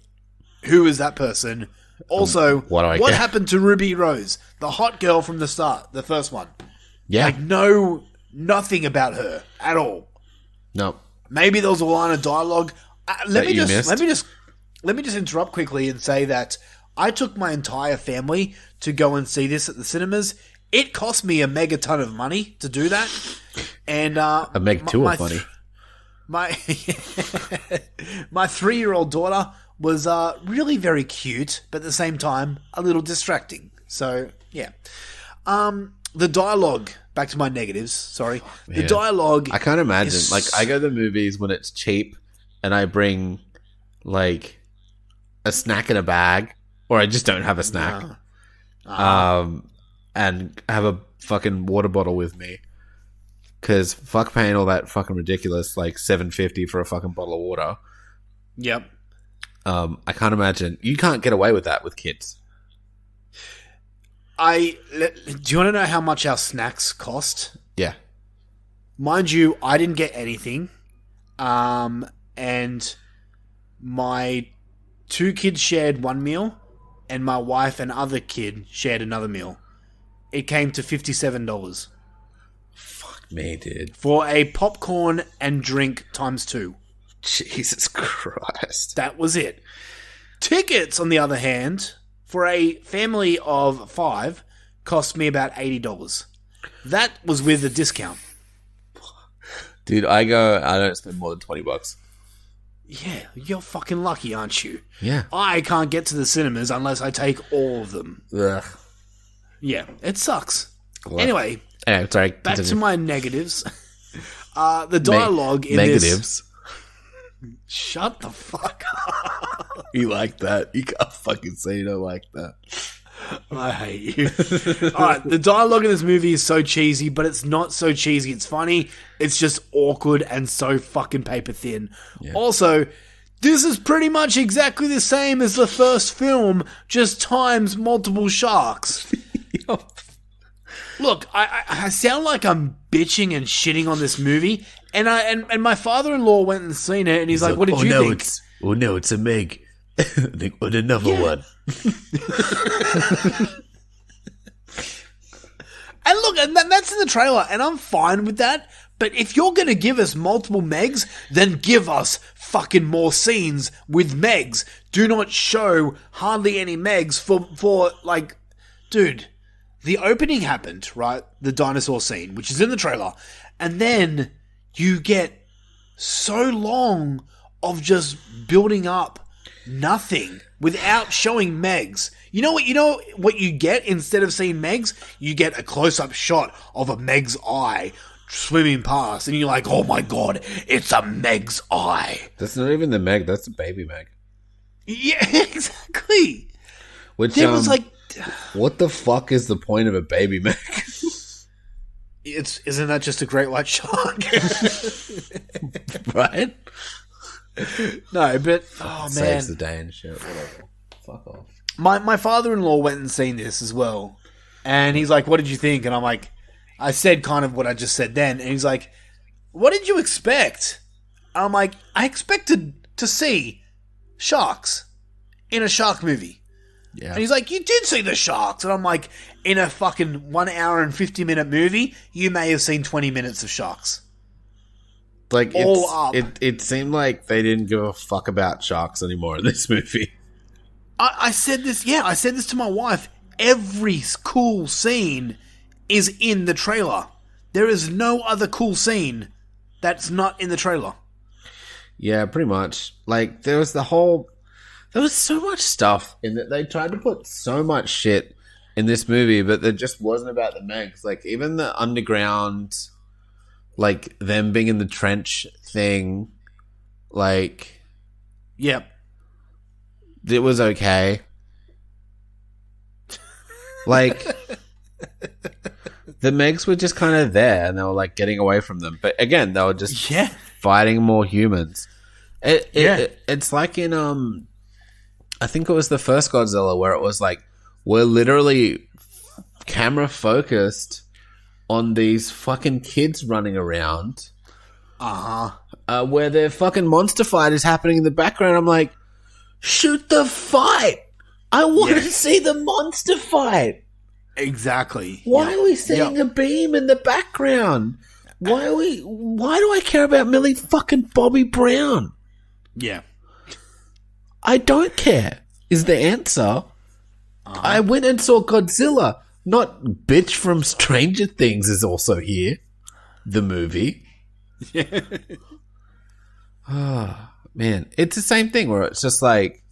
who is that person? Also, what happened to Ruby Rose, the hot girl from the start, the first one? Yeah. Like, nothing about her at all. No. Maybe there was a line of dialogue. Let me just interrupt quickly and say that I took my entire family to go and see this at the cinemas. it cost me a mega ton of money to do that. And a meg two of money. My 3-year-old daughter was really very cute, but at the same time a little distracting. So yeah, the dialogue. Back to my negatives. Sorry, the dialogue. I can't imagine. Like, I go to the movies when it's cheap, and I bring like a snack in a bag, or I just don't have a snack, and have a fucking water bottle with me. Because fuck paying all that fucking ridiculous, like $7.50 for a fucking bottle of water. Yep. I can't imagine. You can't get away with that with kids. Do you want to know how much our snacks cost? Yeah. Mind you, I didn't get anything. And my 2 kids shared one meal, and my wife and other kid shared another meal. It came to $57. Me, dude. For a popcorn and drink times 2. Jesus Christ. That was it. Tickets, on the other hand, for a family of 5, cost me about $80. That was with a discount. Dude, I don't spend more than $20. Yeah, you're fucking lucky, aren't you? Yeah. I can't get to the cinemas unless I take all of them. Ugh. Yeah, it sucks. Ugh. Anyway, sorry. Back Continue. to my negatives. The dialogue in negatives. This... Shut the fuck up. You like that? You can't fucking say you don't like that. I hate you. Alright, the dialogue in this movie is so cheesy, but it's not so cheesy. It's funny. It's just awkward and so fucking paper thin. Yeah. Also, this is pretty much exactly the same as the first film, just times multiple sharks. Look, I sound like I'm bitching and shitting on this movie, and my father-in-law went and seen it, and he's like, "What did you think?" It's a Meg. I think what another one. And look, and that's in the trailer, and I'm fine with that. But if you're gonna give us multiple Megs, then give us fucking more scenes with Megs. Do not show hardly any Megs for like, dude. The opening happened, right? The dinosaur scene, which is in the trailer. And then you get so long of just building up nothing without showing Megs. You know what you get instead of seeing Megs? You get a close-up shot of a Meg's eye swimming past. And you're like, oh my god, it's a Meg's eye. That's not even the Meg, that's the baby Meg. Yeah, exactly. Which, there was like... What the fuck is the point of a baby Meg? Isn't that just a great white shark? Right? No, but oh man, saves the day and shit. Whatever. Fuck off. My father-in-law went and seen this as well, and he's like, "What did you think?" And I'm like, I said kind of what I just said then, and he's like, "What did you expect?" And I'm like, I expected to see sharks in a shark movie. Yeah. And he's like, you did see the sharks. And I'm like, in a fucking 1 hour and 50-minute movie, you may have seen 20 minutes of sharks. Like, all up. It seemed like they didn't give a fuck about sharks anymore in this movie. I said this to my wife. Every cool scene is in the trailer. There is no other cool scene that's not in the trailer. Yeah, pretty much. Like, there was so much stuff in that. They tried to put so much shit in this movie, but it just wasn't about the Megs. Like, even the underground, like, them being in the trench thing, like... Yep. It was okay. Like, the Megs were just kind of there, and they were, like, getting away from them. But, again, they were just fighting more humans. It's like in... I think it was the first Godzilla where it was like, we're literally camera focused on these fucking kids running around. Where their fucking monster fight is happening in the background. I'm like, shoot the fight! I want to see the monster fight! Exactly. Why are we seeing a beam in the background? Why do I care about Millie fucking Bobby Brown? Yeah. I don't care, is the answer. I went and saw Godzilla. Not Bitch from Stranger Things is also here. The movie. Yeah. Oh, man. It's the same thing where it's just like,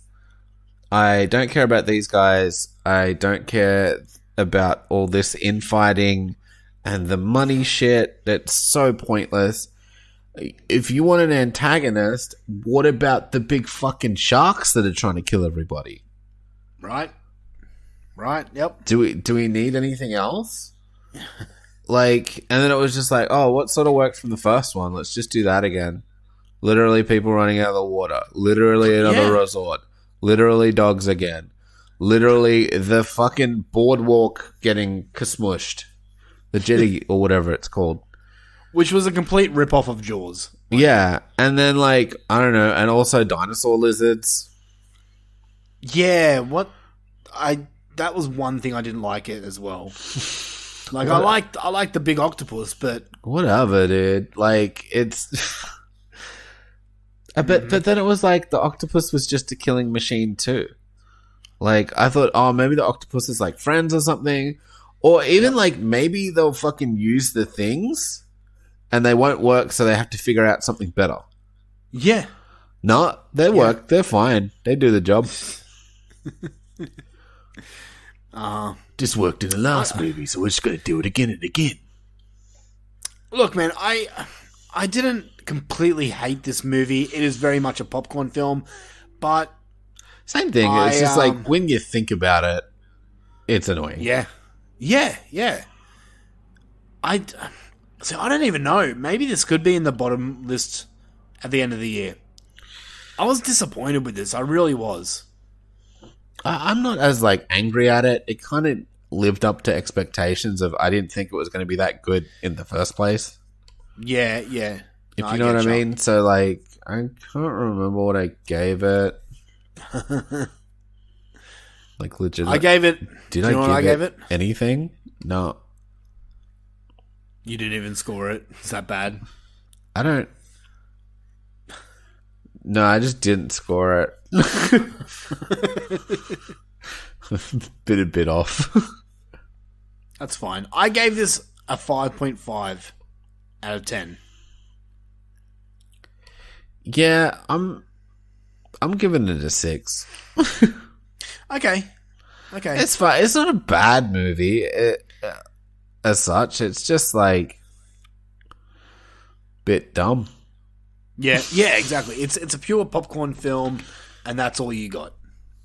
I don't care about these guys. I don't care about all this infighting and the money shit. That's so pointless. If you want an antagonist, what about the big fucking sharks that are trying to kill everybody? Right. Yep. Do we need anything else? Like, and then it was just like, oh, what sort of worked from the first one? Let's just do that again. Literally people running out of the water. Literally another resort. Literally dogs again. Literally the fucking boardwalk getting kasmushed. The jetty or whatever it's called. Which was a complete rip-off of Jaws. Yeah, and then like, I don't know, and also dinosaur lizards. Yeah, that was one thing I didn't like it as well. Like, I liked the big octopus, but whatever, dude. Like, it's but then it was like the octopus was just a killing machine too. Like, I thought, oh, maybe the octopus is like friends or something, or even like maybe they'll fucking use the things and they won't work, so they have to figure out something better. Yeah. No, they work. They're fine. They do the job. Just worked in the last movie, so we're just going to do it again and again. Look, man, I didn't completely hate this movie. It is very much a popcorn film, but same thing. It's just like when you think about it, it's annoying. Yeah. I don't even know. Maybe this could be in the bottom list at the end of the year. I was disappointed with this. I really was. I'm not as like angry at it. It kind of lived up to expectations of, I didn't think it was going to be that good in the first place. Yeah. If you know what I mean. So like, I can't remember what I gave it. Like legit. I gave it. Did do you know what I gave it? Anything? No. You didn't even score it. Is that bad? I don't. No, I just didn't score it. A bit off. That's fine. I gave this a 5.5 out of 10. Yeah, I'm giving it a 6. Okay. It's fine. It's not a bad movie as such. It's just like bit dumb. Yeah, exactly. It's a pure popcorn film, and that's all you got.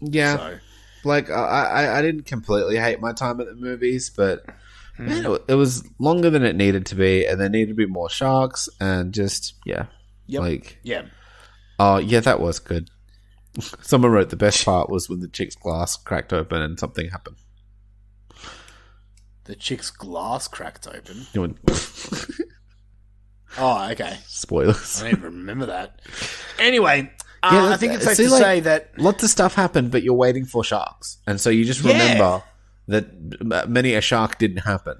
Yeah. So. Like, I didn't completely hate my time at the movies, but man, it was longer than it needed to be, and there needed to be more sharks, and just, yeah. Yep. Like, yeah. Oh, yeah, that was good. Someone wrote the best part was when the chick's glass cracked open and something happened. The chick's glass cracked open? Oh, okay. Spoilers. I don't even remember that. Anyway, I think it's safe to say that lots of stuff happened, but you're waiting for sharks. And so you just remember that many a shark didn't happen.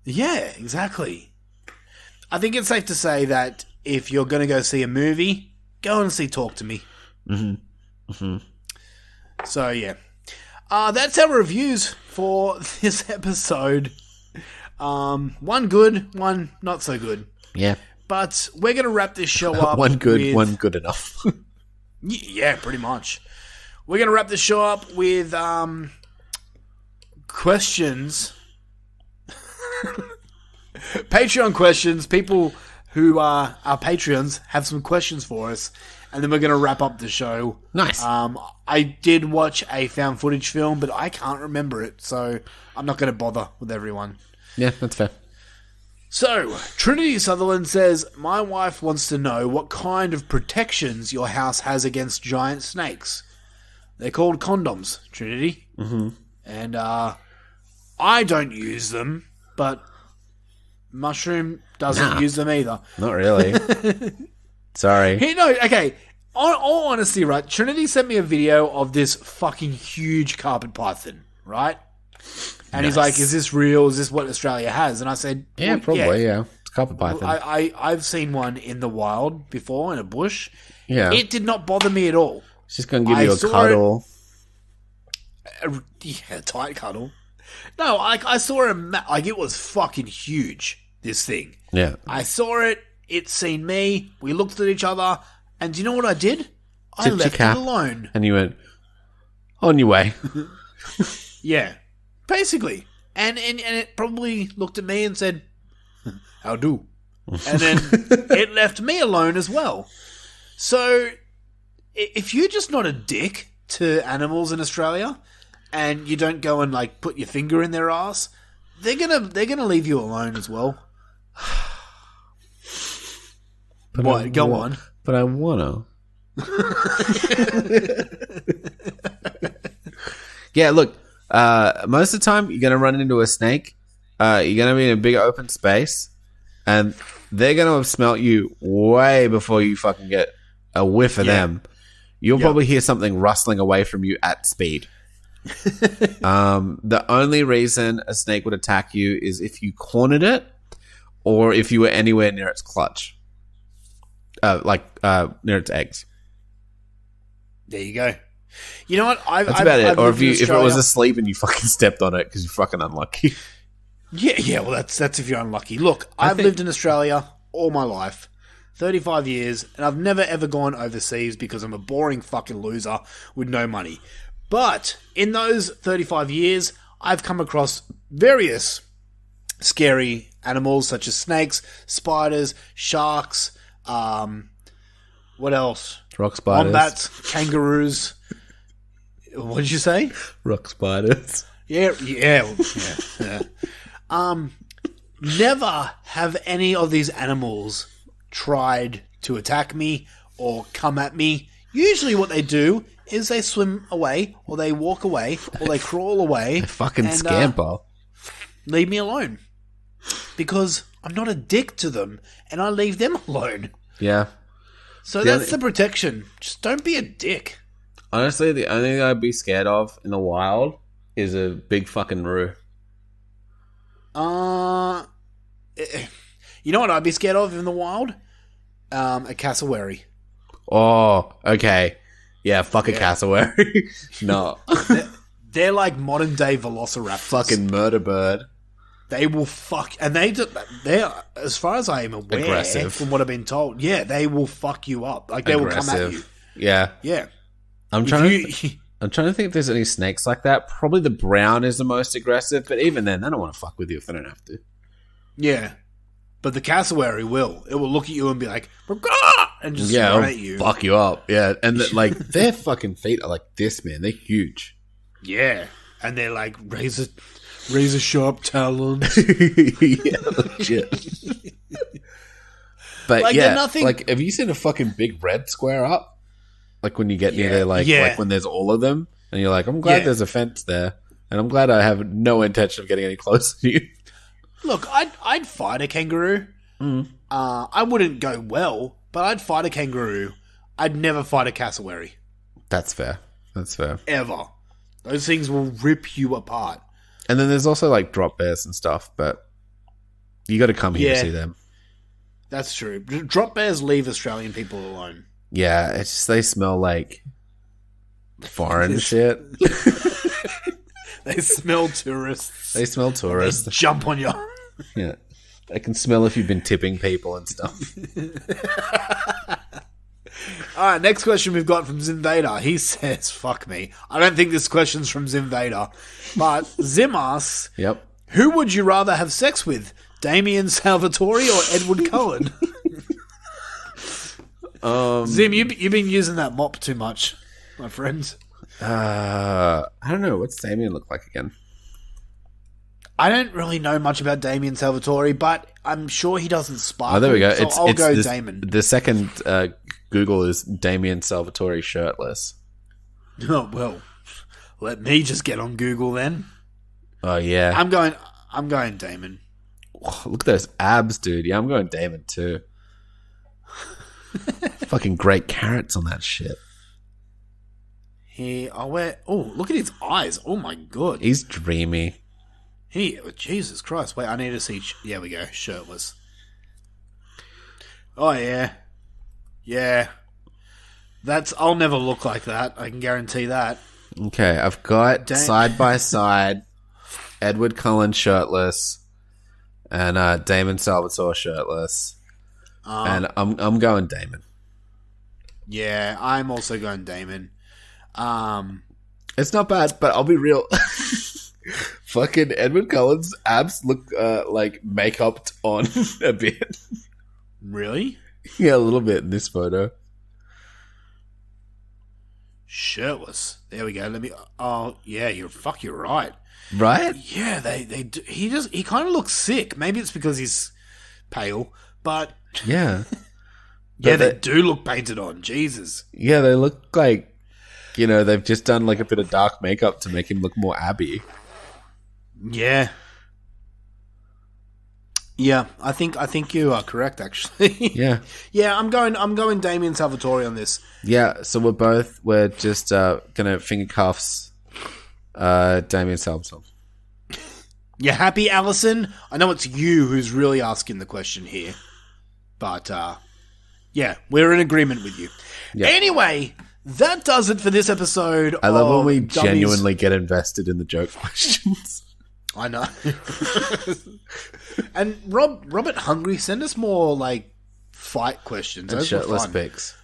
Yeah, exactly. I think it's safe to say that if you're going to go see a movie, go and see Talk to Me. So, yeah. That's our reviews for this episode. One good, one not so good. Yeah. But we're going to wrap this show up. One good, one good enough. Yeah, pretty much. We're going to wrap this show up with questions. Patreon questions. People who are our Patreons have some questions for us. And then we're going to wrap up the show. Nice. I did watch a found footage film, but I can't remember it. So I'm not going to bother with everyone. Yeah, that's fair. So, Trinity Sutherland says, my wife wants to know what kind of protections your house has against giant snakes. They're called condoms, Trinity. Mm-hmm. And I don't use them, but Mushroom doesn't use them either. Not really. Sorry. Okay. On all honesty, right, Trinity sent me a video of this fucking huge carpet python, right? And he's like, is this real? Is this what Australia has? And I said, yeah, well, probably, yeah. It's carpet python. I've seen one in the wild before in a bush. Yeah. It did not bother me at all. It's just going to give you a cuddle. Yeah, tight cuddle. No, I saw it was fucking huge, this thing. Yeah. I saw it, it seen me, we looked at each other, and do you know what I did? I Tipped your left cap, it alone. And you went, on your way. Yeah, basically. And it probably looked at me and said, how do? And then it left me alone as well. So, if you're just not a dick to animals in Australia, and you don't go and like put your finger in their ass, they're gonna leave you alone as well. But what? Go on. But I wanna. Yeah, look. Most of the time, you're gonna run into a snake. You're gonna be in a big open space, and they're gonna have smelt you way before you fucking get a whiff of them. You'll probably hear something rustling away from you at speed. The only reason a snake would attack you is if you cornered it, or if you were anywhere near its clutch, near its eggs. There you go. You know what? That's about it. Or if it was asleep and you fucking stepped on it because you're fucking unlucky. Yeah. Well, that's if you're unlucky. Look, I've lived in Australia all my life, 35 years, and I've never ever gone overseas because I'm a boring fucking loser with no money. But in those 35 years, I've come across various scary animals such as snakes, spiders, sharks, what else? Rock spiders. Wombats, kangaroos. What did you say? Rock spiders. Yeah. Never have any of these animals tried to attack me or come at me. Usually what they do is they swim away, or they walk away, or they crawl away. They fucking and, scamper. Leave me alone. Because I'm not a dick to them, and I leave them alone. Yeah. So that's the protection. Just don't be a dick. Honestly, the only thing I'd be scared of in the wild is a big fucking roo. You know what I'd be scared of in the wild? A cassowary. Oh, okay. Yeah, fuck a cassowary. No. They're like modern day velociraptors. Fucking murder bird. They will fuck, and they're, as far as I am aware, aggressive. from what I've been told, they will fuck you up. Like, they will come at you. Yeah. Yeah. I'm trying to think if there's any snakes like that. Probably the brown is the most aggressive, but even then, they don't want to fuck with you if they don't have to. Yeah. But the cassowary will. It will look at you and be like, "Rah!" and just run at you. Fuck you up. Yeah. And their fucking feet are like this, man. They're huge. Yeah. And they're like razor sharp talons. Yeah, legit. But like, yeah, nothing... like, have you seen a fucking big red square up? Like when you get near there, like when there's all of them, and you're like, I'm glad there's a fence there, and I'm glad I have no intention of getting any closer to you. Look, I'd fight a kangaroo. I wouldn't go well, but I'd fight a kangaroo. I'd never fight a cassowary. That's fair. Ever. Those things will rip you apart. And then there's also like drop bears and stuff, but you got to come here to see them. That's true. Drop bears leave Australian people alone. Yeah, it's just they smell like foreign shit. They smell tourists. They jump on you. Yeah. They can smell if you've been tipping people and stuff. Alright, next question we've got from Zinvader. He says, fuck me. I don't think this question's from Zinvader. But Zim asks, yep. Who would you rather have sex with? Damien Salvatore or Edward Cullen? Zim, you've been using that mop too much, my friend. I don't know. What's Damien look like again? I don't really know much about Damien Salvatore, but I'm sure he doesn't sparkle. Oh, there we go. So I'll go Damon. The second Google is Damien Salvatore shirtless. Oh, well, let me just get on Google then. Oh, yeah. I'm going Damon. Oh, look at those abs, dude. Yeah, I'm going Damon too. Fucking great carrots on that shit. Look at his eyes. Oh my god. He's dreamy. Jesus Christ. Wait, I need to see. There we go. Shirtless. Oh yeah. Yeah. I'll never look like that. I can guarantee that. Okay, I've got side by side Edward Cullen shirtless, and Damon Salvatore shirtless, and I'm going Damon. Yeah, I'm also going Damon. It's not bad, but I'll be real. Fucking Edward Cullen's abs look like make-upped on a bit. Really? Yeah, a little bit in this photo. Shirtless. There we go. Let me. Oh, yeah. You're right. Right? Yeah, they do. He kind of looks sick. Maybe it's because he's pale, but yeah, yeah, they do look painted on. Jesus. Yeah, they look like they've just done like a bit of dark makeup to make him look more Abby. Yeah. Yeah, I think you are correct. Actually. Yeah. Yeah, I'm going Damien Salvatore on this. Yeah, so we're just gonna finger cuffs Damien Salvatore. You happy, Allison? I know it's you who's really asking the question here, but yeah, we're in agreement with you. Yeah. Anyway, that does it for this episode. I love when we Dummies. Genuinely get invested in the joke questions. I know. And Robert Hungry, send us more like fight questions. And those shirtless fun. pics.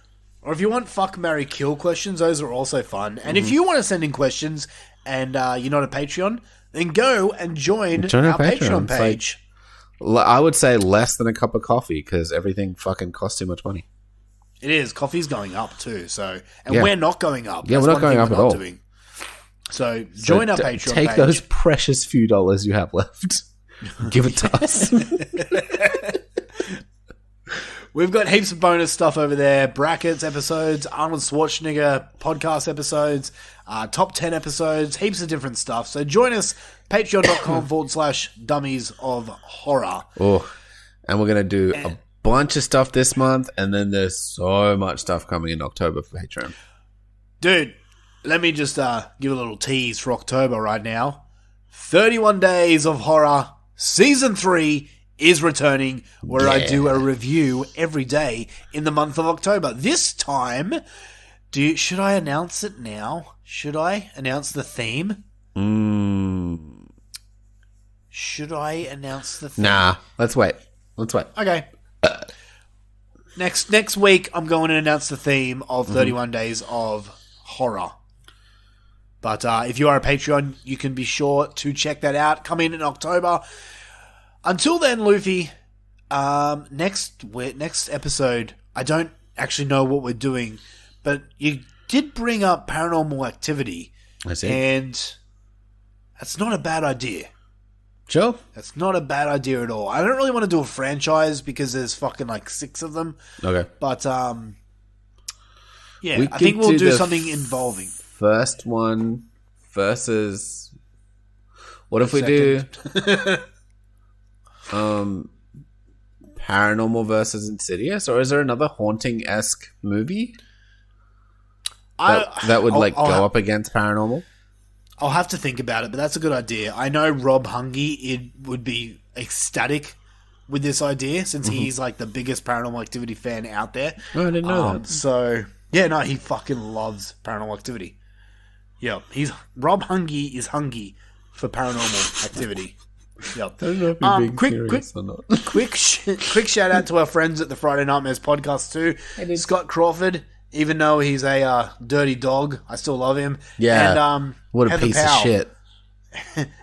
Or if you want fuck, marry, kill questions, those are also fun. And if you want to send in questions and you're not a Patreon, then go and join our Patreon page. Like, I would say less than a cup of coffee because everything fucking costs too much money. It is. Coffee's going up too. So, and we're not going up. Yeah, we're not going up at all. Doing. So join our Patreon take page. Those precious few dollars you have left. Give it to us. We've got heaps of bonus stuff over there. Brackets episodes, Arnold Schwarzenegger podcast episodes, top 10 episodes, heaps of different stuff. So join us, patreon.com/Dummies of Horror. Oh, and we're going to do a bunch of stuff this month, and then there's so much stuff coming in October for Patreon. Dude, let me just give a little tease for October right now. 31 Days of Horror Season 3 is returning, where I do a review every day in the month of October. This time, should I announce it now? Should I announce the theme? Should I announce the theme? Nah, let's wait. Okay. Next week, I'm going to announce the theme of 31 Days of Horror. But if you are a Patreon, you can be sure to check that out. Come in October. Until then, Luffy, next episode, I don't actually know what we're doing, but you did bring up Paranormal Activity. I see. And that's not a bad idea. Sure. That's not a bad idea at all. I don't really want to do a franchise because there's fucking like 6 of them. Okay. But, yeah, I think we'll do something involving. First one versus... What if we do... Paranormal versus Insidious, or is there another haunting-esque movie that would go up against Paranormal? I'll have to think about it, but that's a good idea. I know Rob Hungy would be ecstatic with this idea since he's like the biggest Paranormal Activity fan out there. Oh, I didn't know that. So yeah, no, he fucking loves Paranormal Activity. Yeah, Rob Hungy is hungry for Paranormal Activity. Yep. I don't know if you're being serious or not. quick shout out to our friends at the Friday Nightmares podcast too. Scott Crawford, even though he's a dirty dog, I still love him. Yeah. And what a Heather piece Powell. of shit.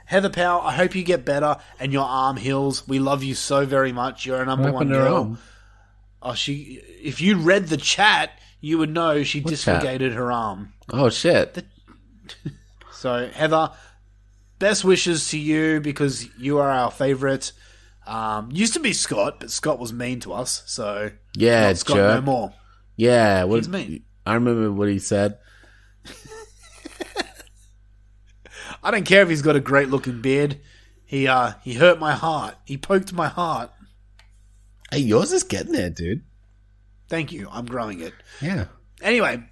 Heather Powell, I hope you get better and your arm heals. We love you so very much. You're a number one girl. Oh, if you read the chat, you would know she dislocated her arm. Oh shit. So Heather, best wishes to you because you are our favorite. Used to be Scott, but Scott was mean to us, so yeah, not Scott no more. Yeah, he's mean. I remember what he said. I don't care if he's got a great looking beard. He hurt my heart. He poked my heart. Hey, yours is getting there, dude. Thank you. I'm growing it. Yeah. Anyway,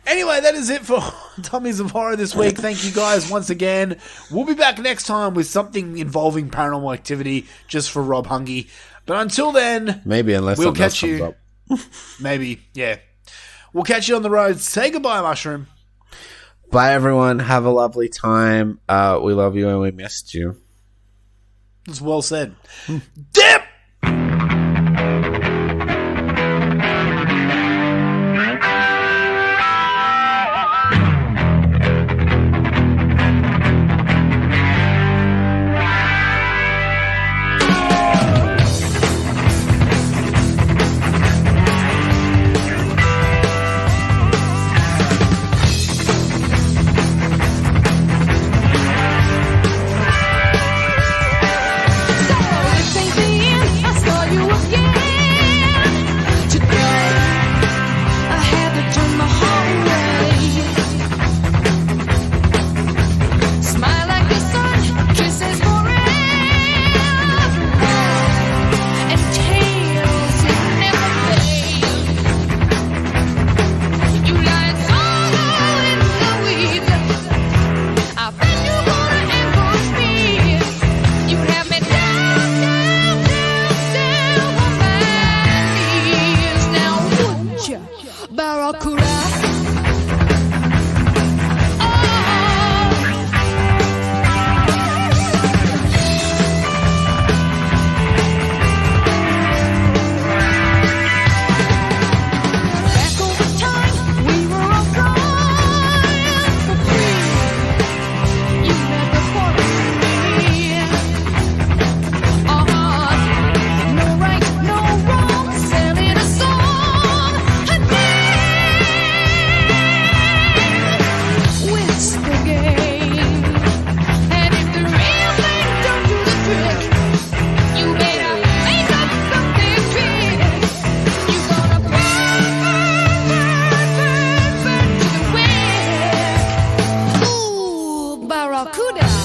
that is it for Dummies of Horror this week. Thank you guys once again. We'll be back next time with something involving Paranormal Activity just for Rob Hungy. But until then, maybe unless we'll something catch else you. comes up. Maybe, yeah. We'll catch you on the road. Say goodbye, Mushroom. Bye, everyone. Have a lovely time. We love you and we missed you. That's well said. Dip! Barracuda.